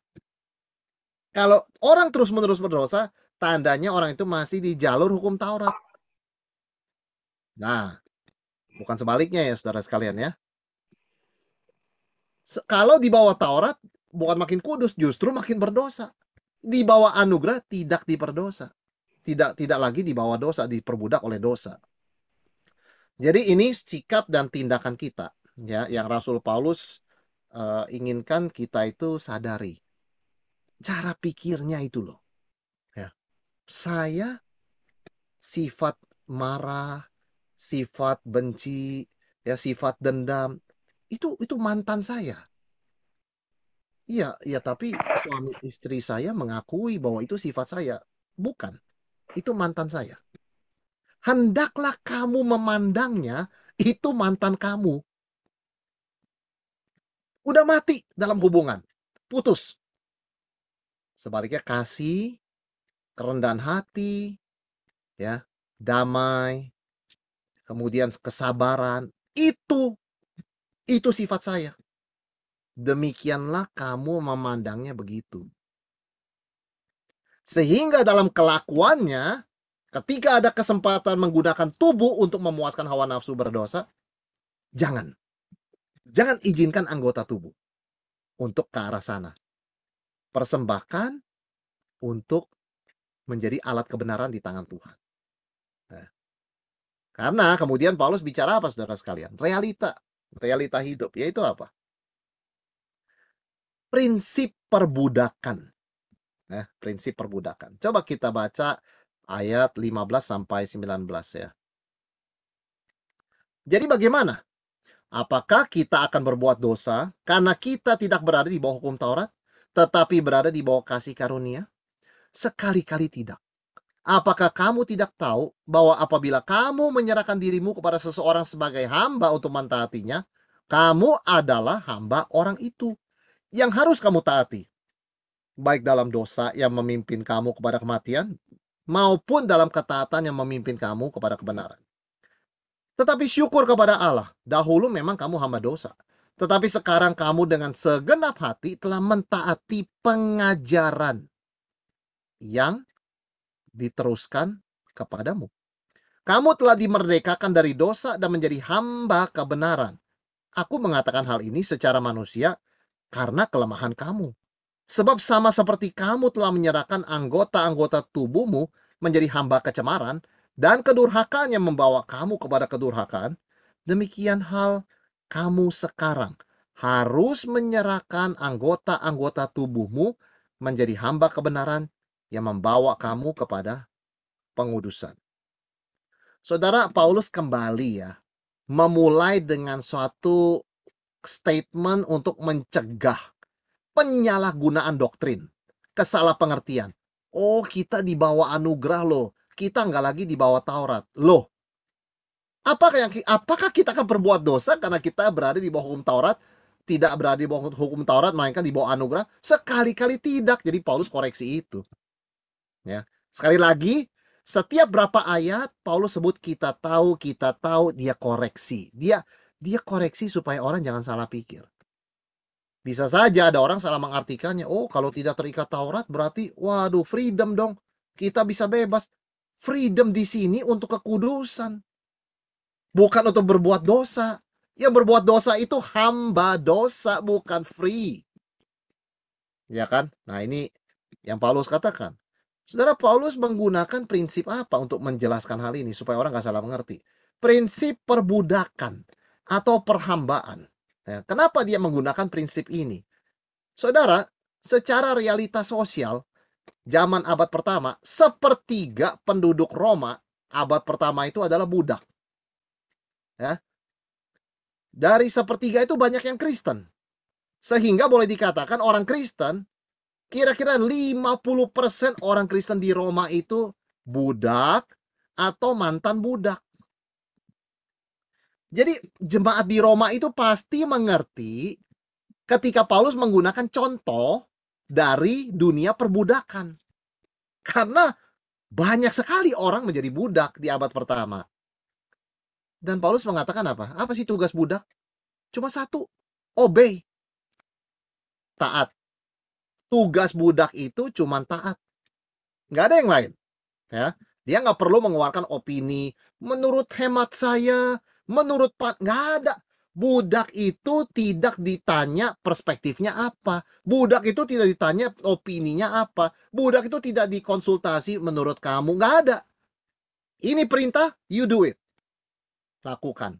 Kalau orang terus-menerus berdosa, tandanya orang itu masih di jalur hukum Taurat. Nah, bukan sebaliknya ya saudara sekalian ya. Kalau di bawah Taurat, bukan makin kudus, justru makin berdosa. Di bawah anugerah tidak diperdosa. Tidak lagi di bawah dosa, diperbudak oleh dosa. Jadi ini sikap dan tindakan kita ya yang Rasul Paulus inginkan kita itu sadari. Cara pikirnya itu loh. Ya. Saya sifat marah, sifat benci, ya sifat dendam, itu mantan saya. Iya, iya tapi suami istri saya mengakui bahwa itu sifat saya. Bukan, itu mantan saya. Hendaklah kamu memandangnya itu mantan kamu. Udah mati dalam hubungan. Putus. Sebaliknya kasih, kerendahan hati, ya, damai, kemudian kesabaran, itu sifat saya. Demikianlah kamu memandangnya begitu. Sehingga dalam kelakuannya, ketika ada kesempatan menggunakan tubuh untuk memuaskan hawa nafsu berdosa, jangan. Jangan izinkan anggota tubuh untuk ke arah sana. Persembahkan untuk menjadi alat kebenaran di tangan Tuhan. Nah, Karena kemudian Paulus bicara apa saudara sekalian? Realita hidup, yaitu apa? Prinsip perbudakan. Prinsip perbudakan. Coba kita baca ayat 15 sampai 19 ya. Jadi bagaimana? Apakah kita akan berbuat dosa karena kita tidak berada di bawah hukum Taurat, tetapi berada di bawah kasih karunia? Sekali-kali tidak. Apakah kamu tidak tahu bahwa apabila kamu menyerahkan dirimu kepada seseorang sebagai hamba untuk mentaatinya, kamu adalah hamba orang itu yang harus kamu taati, baik dalam dosa yang memimpin kamu kepada kematian, maupun dalam ketaatan yang memimpin kamu kepada kebenaran. Tetapi syukur kepada Allah, dahulu memang kamu hamba dosa, tetapi sekarang kamu dengan segenap hati telah mentaati pengajaran yang diteruskan kepadamu. Kamu telah dimerdekakan dari dosa dan menjadi hamba kebenaran. Aku mengatakan hal ini secara manusia karena kelemahan kamu. Sebab sama seperti kamu telah menyerahkan anggota-anggota tubuhmu menjadi hamba kecemaran, dan kedurhakaan yang membawa kamu kepada kedurhakaan, demikian hal kamu sekarang harus menyerahkan anggota-anggota tubuhmu menjadi hamba kebenaran yang membawa kamu kepada pengudusan. Saudara, Paulus kembali ya, memulai dengan suatu statement untuk mencegah penyalahgunaan doktrin, kesalahpengertian. Oh, kita di bawah anugerah loh, kita nggak lagi di bawah Taurat. Loh, apakah kita akan berbuat dosa karena kita berada di bawah hukum Taurat? Tidak berada di bawah hukum Taurat, melainkan di bawah anugerah? Sekali-kali tidak. Jadi Paulus koreksi itu. Ya. Sekali lagi, setiap berapa ayat Paulus sebut kita tahu, dia koreksi. Dia koreksi supaya orang jangan salah pikir. Bisa saja ada orang salah mengartikannya. Oh, kalau tidak terikat Taurat berarti waduh, freedom dong. Kita bisa bebas. Freedom di sini untuk kekudusan. Bukan untuk berbuat dosa. Yang berbuat dosa itu hamba dosa, bukan free. Ya kan? Nah, ini yang Paulus katakan. Saudara, Paulus menggunakan prinsip apa untuk menjelaskan hal ini supaya orang nggak salah mengerti? Prinsip perbudakan atau perhambaan. Ya, kenapa dia menggunakan prinsip ini? Saudara, secara realitas sosial, zaman abad pertama, sepertiga penduduk Roma abad pertama itu adalah budak. Ya. Dari sepertiga itu banyak yang Kristen. Sehingga boleh dikatakan orang Kristen, kira-kira 50% orang Kristen di Roma itu budak atau mantan budak. Jadi jemaat di Roma itu pasti mengerti ketika Paulus menggunakan contoh dari dunia perbudakan. Karena banyak sekali orang menjadi budak di abad pertama. Dan Paulus mengatakan apa? Apa sih tugas budak? Cuma satu, obey, taat. Tugas budak itu cuma taat. Nggak ada yang lain. Ya. Dia nggak perlu mengeluarkan opini. Menurut hemat saya, menurut nggak ada. Budak itu tidak ditanya perspektifnya apa. Budak itu tidak ditanya opininya apa. Budak itu tidak dikonsultasi menurut kamu. Nggak ada. Ini perintah, you do it. Lakukan.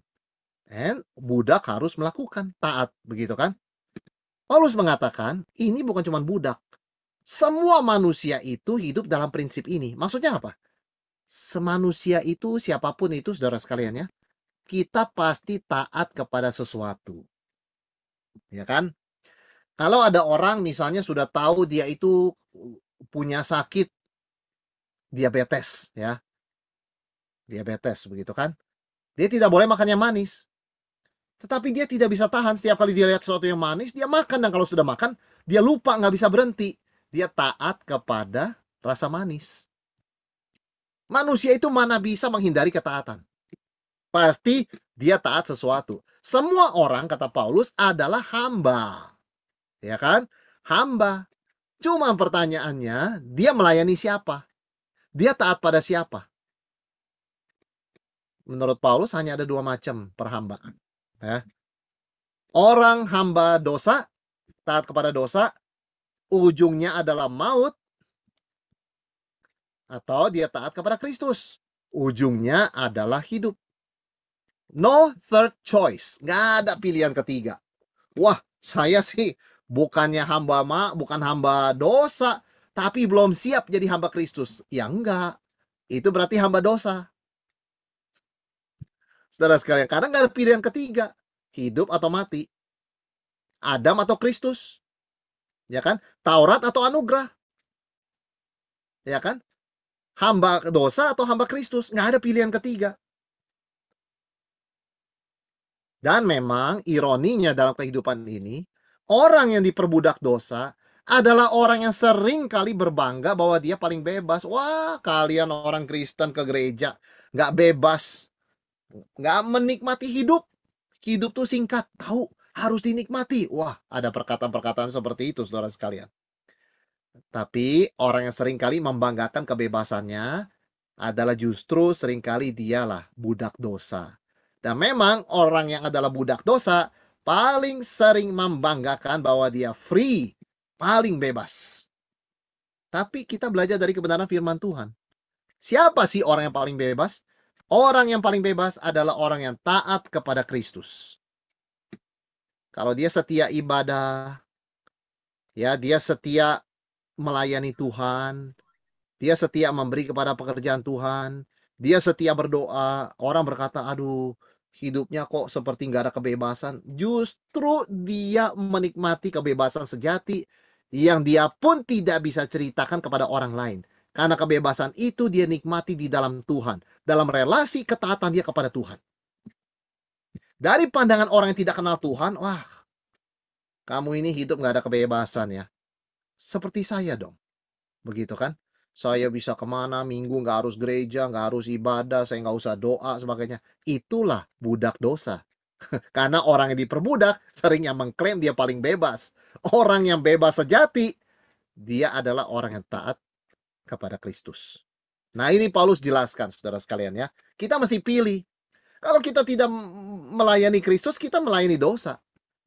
And budak harus melakukan. Taat. Begitu kan? Paulus mengatakan, ini bukan cuma budak. Semua manusia itu hidup dalam prinsip ini. Maksudnya apa? Semanusia itu, siapapun itu, saudara sekalian ya, kita pasti taat kepada sesuatu. Ya kan? Kalau ada orang misalnya sudah tahu dia itu punya sakit diabetes ya. Diabetes begitu kan? Dia tidak boleh makan yang manis. Tetapi dia tidak bisa tahan, setiap kali dia lihat sesuatu yang manis, dia makan. Dan kalau sudah makan, dia lupa, nggak bisa berhenti. Dia taat kepada rasa manis. Manusia itu mana bisa menghindari ketaatan. Pasti dia taat sesuatu. Semua orang, kata Paulus, adalah hamba. Ya kan? Hamba. Cuma pertanyaannya, dia melayani siapa? Dia taat pada siapa? Menurut Paulus hanya ada dua macam perhambaan. Ya. Orang hamba dosa, taat kepada dosa, ujungnya adalah maut. Atau dia taat kepada Kristus, ujungnya adalah hidup. No third choice. Nggak ada pilihan ketiga. Wah, saya sih bukan hamba dosa, tapi belum siap jadi hamba Kristus. Ya enggak. Itu berarti hamba dosa. Saudara sekalian, karena nggak ada pilihan ketiga. Hidup atau mati. Adam atau Kristus. Ya kan? Taurat atau anugerah. Ya kan? Hamba dosa atau hamba Kristus. Nggak ada pilihan ketiga. Dan memang ironinya dalam kehidupan ini, orang yang diperbudak dosa adalah orang yang sering kali berbangga bahwa dia paling bebas. Wah, kalian orang Kristen ke gereja, nggak bebas, nggak menikmati hidup. Hidup tuh singkat, tahu, harus dinikmati. Wah, ada perkataan-perkataan seperti itu, saudara sekalian. Tapi orang yang sering kali membanggakan kebebasannya adalah justru seringkali dialah budak dosa. Dan memang orang yang adalah budak dosa paling sering membanggakan bahwa dia free, paling bebas. Tapi kita belajar dari kebenaran firman Tuhan. Siapa sih orang yang paling bebas? Orang yang paling bebas adalah orang yang taat kepada Kristus. Kalau dia setia ibadah, ya dia setia melayani Tuhan, dia setia memberi kepada pekerjaan Tuhan. Dia setia berdoa. Orang berkata, aduh, hidupnya kok seperti nggak ada kebebasan. Justru dia menikmati kebebasan sejati yang dia pun tidak bisa ceritakan kepada orang lain. Karena kebebasan itu dia nikmati di dalam Tuhan. Dalam relasi ketaatan dia kepada Tuhan. Dari pandangan orang yang tidak kenal Tuhan, wah, kamu ini hidup nggak ada kebebasan ya. Seperti saya dong. Begitu kan? Saya bisa kemana, minggu nggak harus gereja, nggak harus ibadah, saya nggak usah doa, sebagainya. Itulah budak dosa. Karena orang yang diperbudak seringnya mengklaim dia paling bebas. Orang yang bebas sejati, dia adalah orang yang taat kepada Kristus. Nah, ini Paulus jelaskan, saudara sekalian ya. Kita mesti pilih. Kalau kita tidak melayani Kristus, kita melayani dosa.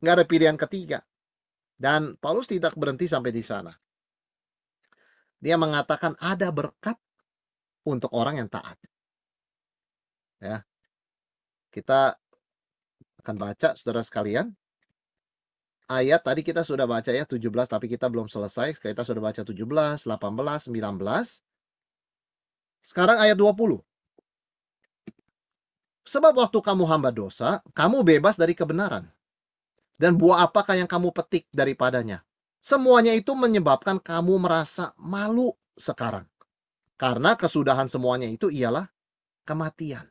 Nggak ada pilihan ketiga. Dan Paulus tidak berhenti sampai di sana. Dia mengatakan ada berkat untuk orang yang taat. Ya. Kita akan baca, saudara sekalian. Ayat tadi kita sudah baca ya 17, tapi kita belum selesai. Kita sudah baca 17, 18, 19. Sekarang ayat 20. Sebab waktu kamu hamba dosa, kamu bebas dari kebenaran. Dan buah apakah yang kamu petik daripadanya? Semuanya itu menyebabkan kamu merasa malu sekarang. Karena kesudahan semuanya itu ialah kematian.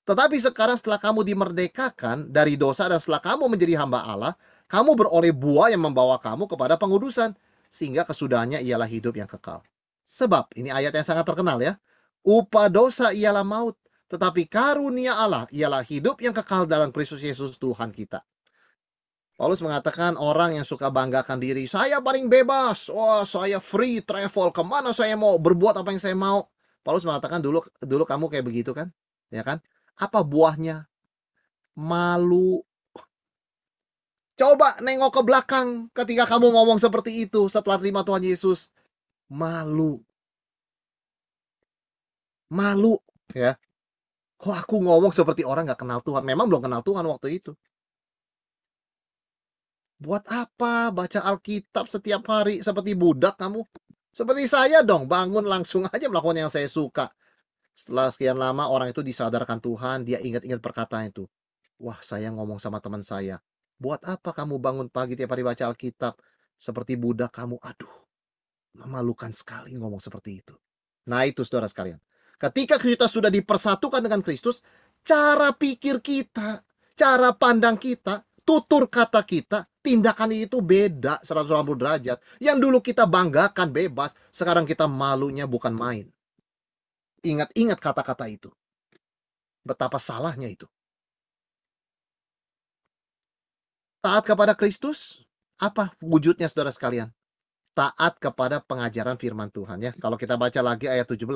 Tetapi sekarang setelah kamu dimerdekakan dari dosa dan setelah kamu menjadi hamba Allah, kamu beroleh buah yang membawa kamu kepada pengudusan. Sehingga kesudahannya ialah hidup yang kekal. Sebab, ini ayat yang sangat terkenal ya. Upah dosa ialah maut. Tetapi karunia Allah ialah hidup yang kekal dalam Kristus Yesus Tuhan kita. Paulus mengatakan orang yang suka banggakan diri, saya paling bebas, wah saya free travel, kemana saya mau, berbuat apa yang saya mau. Paulus mengatakan dulu kamu kayak begitu kan, ya kan? Apa buahnya? Malu. Coba nengok ke belakang ketika kamu ngomong seperti itu setelah terima Tuhan Yesus. Malu. Malu, ya. Kok aku ngomong seperti orang gak kenal Tuhan? Memang belum kenal Tuhan waktu itu. Buat apa baca Alkitab setiap hari seperti budak kamu? Seperti saya dong, bangun langsung aja melakukan yang saya suka. Setelah sekian lama orang itu disadarkan Tuhan, dia ingat-ingat perkataan itu. Wah, saya ngomong sama teman saya. Buat apa kamu bangun pagi tiap hari baca Alkitab? Seperti budak kamu. Aduh, memalukan sekali ngomong seperti itu. Nah itu saudara sekalian. Ketika kita sudah dipersatukan dengan Kristus, cara pikir kita, cara pandang kita, tutur kata kita, tindakan itu beda 180 derajat. Yang dulu kita banggakan bebas, sekarang kita malunya bukan main. Ingat-ingat kata-kata itu. Betapa salahnya itu. Taat kepada Kristus, apa wujudnya saudara sekalian? Taat kepada pengajaran firman Tuhan ya. Kalau kita baca lagi ayat 17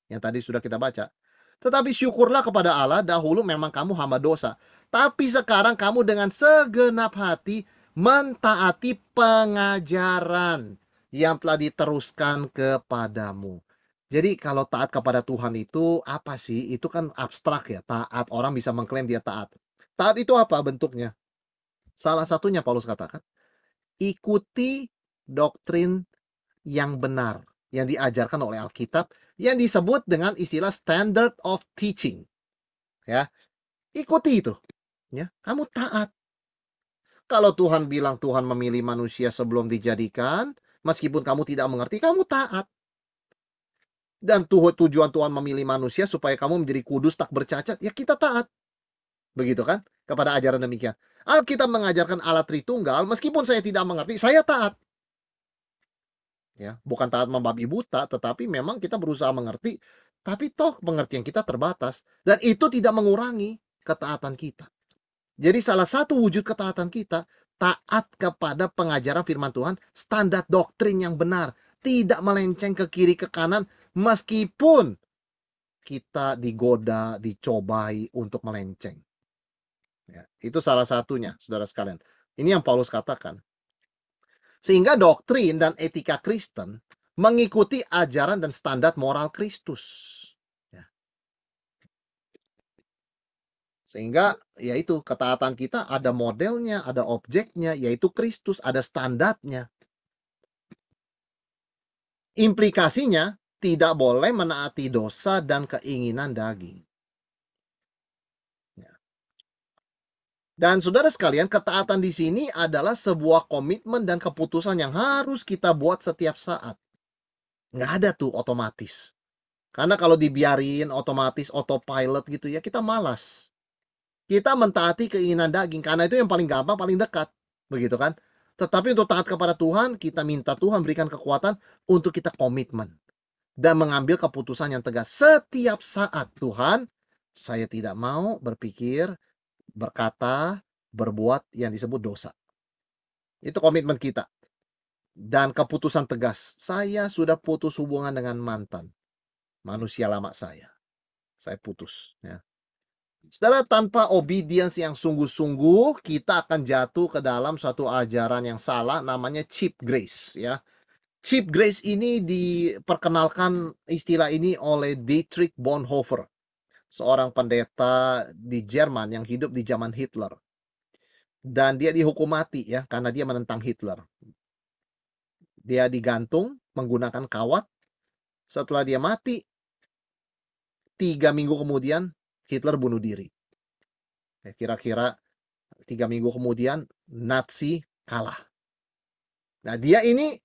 yang tadi sudah kita baca. Tetapi syukurlah kepada Allah, dahulu memang kamu hamba dosa, tapi sekarang kamu dengan segenap hati mentaati pengajaran yang telah diteruskan kepadamu. Jadi kalau taat kepada Tuhan itu apa sih? Itu kan abstrak ya, taat. Orang bisa mengklaim dia taat. Taat itu apa bentuknya? Salah satunya Paulus katakan, ikuti doktrin yang benar, yang diajarkan oleh Alkitab, yang disebut dengan istilah standard of teaching. Ya, ikuti itu. Ya, kamu taat. Kalau Tuhan bilang Tuhan memilih manusia sebelum dijadikan, meskipun kamu tidak mengerti, kamu taat. Dan tujuan Tuhan memilih manusia supaya kamu menjadi kudus tak bercacat, ya kita taat. Begitu kan? Kepada ajaran demikian. Alkitab mengajarkan Allah Tritunggal, meskipun saya tidak mengerti, saya taat. Ya, bukan taat membabi buta, tetapi memang kita berusaha mengerti, tapi toh pengertian kita terbatas. Dan itu tidak mengurangi ketaatan kita. Jadi salah satu wujud ketaatan kita, taat kepada pengajaran firman Tuhan, standar doktrin yang benar. Tidak melenceng ke kiri ke kanan, meskipun kita digoda, dicobai untuk melenceng. Ya, itu salah satunya, saudara sekalian. Ini yang Paulus katakan. Sehingga doktrin dan etika Kristen mengikuti ajaran dan standar moral Kristus. Ya. Sehingga yaitu ketaatan kita ada modelnya, ada objeknya, yaitu Kristus, ada standarnya. Implikasinya tidak boleh menaati dosa dan keinginan daging. Ya. Dan saudara sekalian, ketaatan di sini adalah sebuah komitmen dan keputusan yang harus kita buat setiap saat. Nggak ada tuh otomatis. Karena kalau dibiarin otomatis autopilot gitu ya, kita malas. Kita mentaati keinginan daging, karena itu yang paling gampang, paling dekat. Begitu kan? Tetapi untuk taat kepada Tuhan, kita minta Tuhan berikan kekuatan untuk kita komitmen. Dan mengambil keputusan yang tegas setiap saat. Tuhan, saya tidak mau berpikir, berkata, berbuat yang disebut dosa. Itu komitmen kita. Dan keputusan tegas, saya sudah putus hubungan dengan mantan. Manusia lama saya putus. Ya. Saudara, tanpa obedience yang sungguh-sungguh, kita akan jatuh ke dalam suatu ajaran yang salah, namanya cheap grace. Ya. Cheap grace ini diperkenalkan istilah ini oleh Dietrich Bonhoeffer, seorang pendeta di Jerman yang hidup di zaman Hitler. Dan dia dihukum mati ya, karena dia menentang Hitler. Dia digantung menggunakan kawat. Setelah dia mati, 3 minggu kemudian Hitler bunuh diri. Kira-kira 3 minggu kemudian Nazi kalah. Nah, dia ini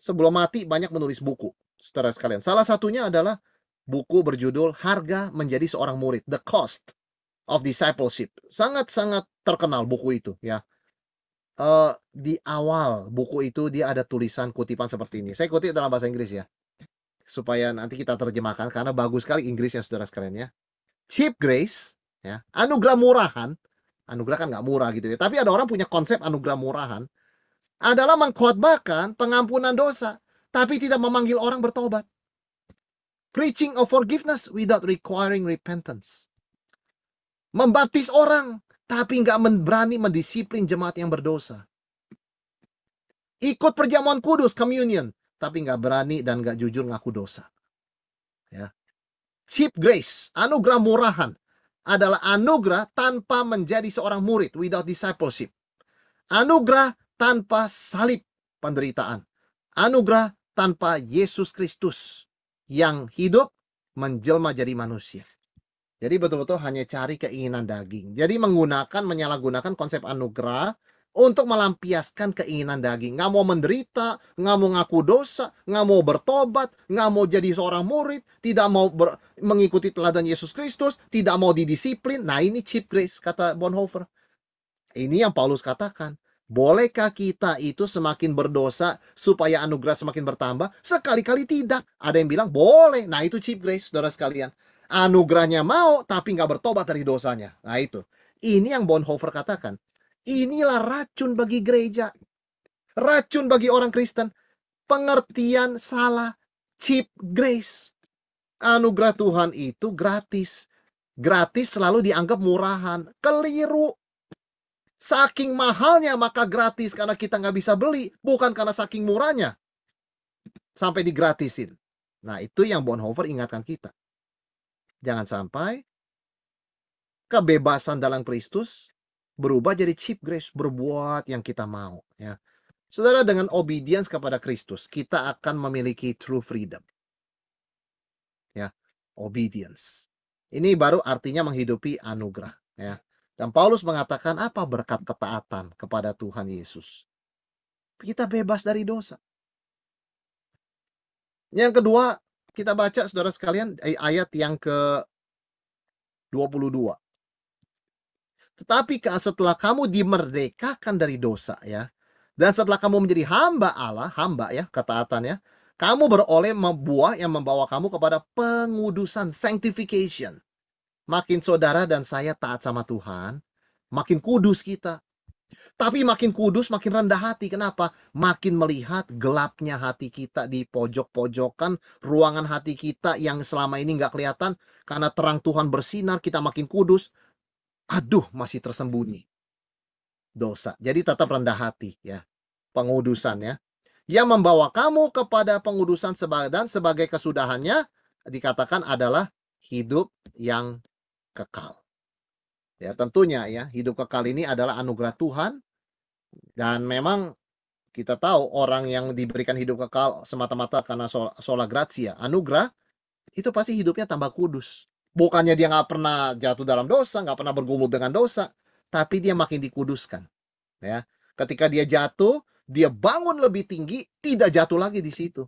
sebelum mati banyak menulis buku, saudara sekalian. Salah satunya adalah buku berjudul Harga Menjadi Seorang Murid, The Cost of Discipleship. Sangat-sangat terkenal buku itu ya. Di awal buku itu dia ada tulisan kutipan seperti ini. Saya kutip dalam bahasa Inggris ya, supaya nanti kita terjemahkan karena bagus sekali Inggrisnya saudara sekalian ya. Cheap grace, ya, anugerah murahan. Anugerah kan nggak murah gitu ya. Tapi ada orang punya konsep anugerah murahan adalah mengkhotbahkan pengampunan dosa, tapi tidak memanggil orang bertobat. Preaching of forgiveness without requiring repentance. Membaptis orang, tapi nggak berani mendisiplin jemaat yang berdosa. Ikut perjamuan kudus, communion, tapi nggak berani dan nggak jujur ngaku dosa. Ya. Cheap grace, anugerah murahan, adalah anugerah tanpa menjadi seorang murid, without discipleship. Anugerah tanpa salib penderitaan. Anugerah tanpa Yesus Kristus yang hidup menjelma jadi manusia. Jadi betul-betul hanya cari keinginan daging. Jadi menyalahgunakan konsep anugerah untuk melampiaskan keinginan daging. Nggak mau menderita, nggak mau ngaku dosa, nggak mau bertobat, nggak mau jadi seorang murid, tidak mau mengikuti teladan Yesus Kristus, tidak mau didisiplin. Nah, ini cheap grace, kata Bonhoeffer. Ini yang Paulus katakan. Bolehkah kita itu semakin berdosa supaya anugerah semakin bertambah? Sekali-kali tidak. Ada yang bilang boleh. Nah, itu cheap grace, saudara sekalian. Anugerahnya mau, tapi nggak bertobat dari dosanya. Nah, itu. Ini yang Bonhoeffer katakan. Inilah racun bagi gereja. Racun bagi orang Kristen. Pengertian salah. Cheap grace. Anugerah Tuhan itu gratis. Gratis selalu dianggap murahan. Keliru. Saking mahalnya maka gratis karena kita nggak bisa beli. Bukan karena saking murahnya sampai digratisin. Nah, itu yang Bonhoeffer ingatkan kita. Jangan sampai kebebasan dalam Kristus berubah jadi cheap grace, berbuat yang kita mau, ya. Saudara, dengan obedience kepada Kristus, kita akan memiliki true freedom, ya. Obedience. Ini baru artinya menghidupi anugerah, ya. Dan Paulus mengatakan apa berkat ketaatan kepada Tuhan Yesus? Kita bebas dari dosa. Yang kedua, kita baca saudara sekalian ayat yang ke-22. Tetapi setelah kamu dimerdekakan dari dosa, ya, dan setelah kamu menjadi hamba Allah, hamba ya, ketaatannya, kamu beroleh buah yang membawa kamu kepada pengudusan, sanctification. Makin saudara dan saya taat sama Tuhan, makin kudus kita. Tapi makin kudus, makin rendah hati. Kenapa? Makin melihat gelapnya hati kita di pojok-pojokan, ruangan hati kita yang selama ini nggak kelihatan. Karena terang Tuhan bersinar, kita makin kudus. Aduh, masih tersembunyi dosa. Jadi tetap rendah hati, ya. Pengudusan, ya. Yang membawa kamu kepada pengudusan dan sebagai kesudahannya dikatakan adalah hidup yang kekal. Ya, tentunya ya, hidup kekal ini adalah anugerah Tuhan. Dan memang kita tahu orang yang diberikan hidup kekal semata-mata karena sola gratia, anugerah, itu pasti hidupnya tambah kudus. Bukannya dia nggak pernah jatuh dalam dosa, nggak pernah bergumul dengan dosa, tapi dia makin dikuduskan. Ya, ketika dia jatuh, dia bangun lebih tinggi, tidak jatuh lagi di situ.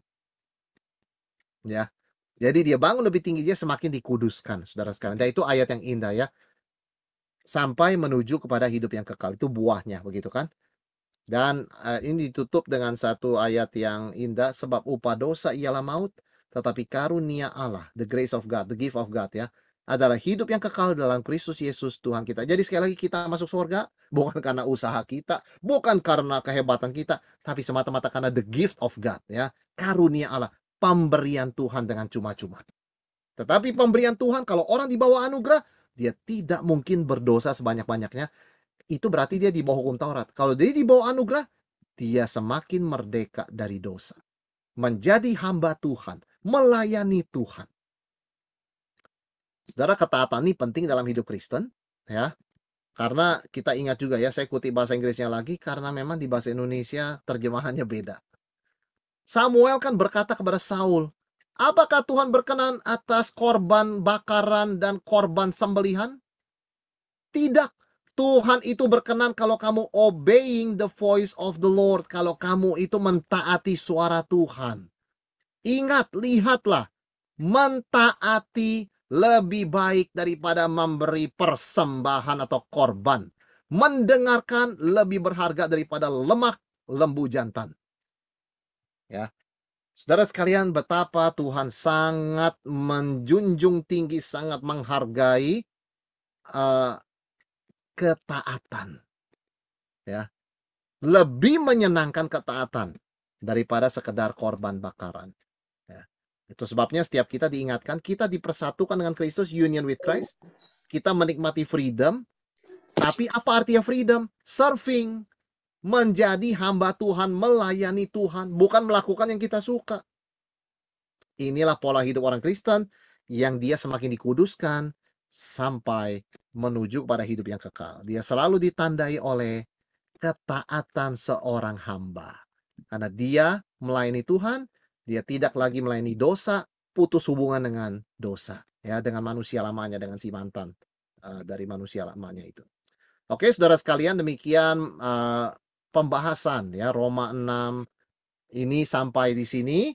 Ya, jadi dia bangun lebih tinggi, dia semakin dikuduskan, saudara sekalian. Dan itu ayat yang indah, ya. Sampai menuju kepada hidup yang kekal, itu buahnya, begitu kan? Dan ini ditutup dengan satu ayat yang indah, sebab upah dosa ialah maut, tetapi karunia Allah, the grace of God, the gift of God, ya, adalah hidup yang kekal dalam Kristus Yesus Tuhan kita. Jadi sekali lagi kita masuk surga bukan karena usaha kita, bukan karena kehebatan kita, tapi semata-mata karena the gift of God, ya, karunia Allah, pemberian Tuhan dengan cuma-cuma. Tetapi pemberian Tuhan kalau orang di bawah anugerah, dia tidak mungkin berdosa sebanyak-banyaknya. Itu berarti dia di bawah hukum Taurat. Kalau dia di bawah anugerah, dia semakin merdeka dari dosa. Menjadi hamba Tuhan, melayani Tuhan. Saudara, ketaatan ini penting dalam hidup Kristen, ya. Karena kita ingat juga ya, saya kutip bahasa Inggrisnya lagi, karena memang di bahasa Indonesia terjemahannya beda. Samuel kan berkata kepada Saul, apakah Tuhan berkenan atas korban bakaran dan korban sembelihan? Tidak. Tuhan itu berkenan kalau kamu obeying the voice of the Lord. Kalau kamu itu mentaati suara Tuhan. Ingat, lihatlah. Mentaati lebih baik daripada memberi persembahan atau korban. Mendengarkan lebih berharga daripada lemak lembu jantan. Ya. Saudara sekalian, betapa Tuhan sangat menjunjung tinggi, sangat menghargai ketaatan. Ya. Lebih menyenangkan ketaatan daripada sekedar korban bakaran. Ya. Itu sebabnya setiap kita diingatkan, kita dipersatukan dengan Kristus, union with Christ. Kita menikmati freedom. Tapi apa artinya freedom? Serving. Menjadi hamba Tuhan, melayani Tuhan. Bukan melakukan yang kita suka. Inilah pola hidup orang Kristen yang dia semakin dikuduskan sampai menuju pada hidup yang kekal. Dia selalu ditandai oleh ketaatan seorang hamba. Karena dia melayani Tuhan, dia tidak lagi melayani dosa, putus hubungan dengan dosa. Ya, dengan manusia lamanya, dengan si mantan dari manusia lamanya itu. Oke, saudara sekalian, demikian pembahasan ya Roma 6 ini sampai di sini.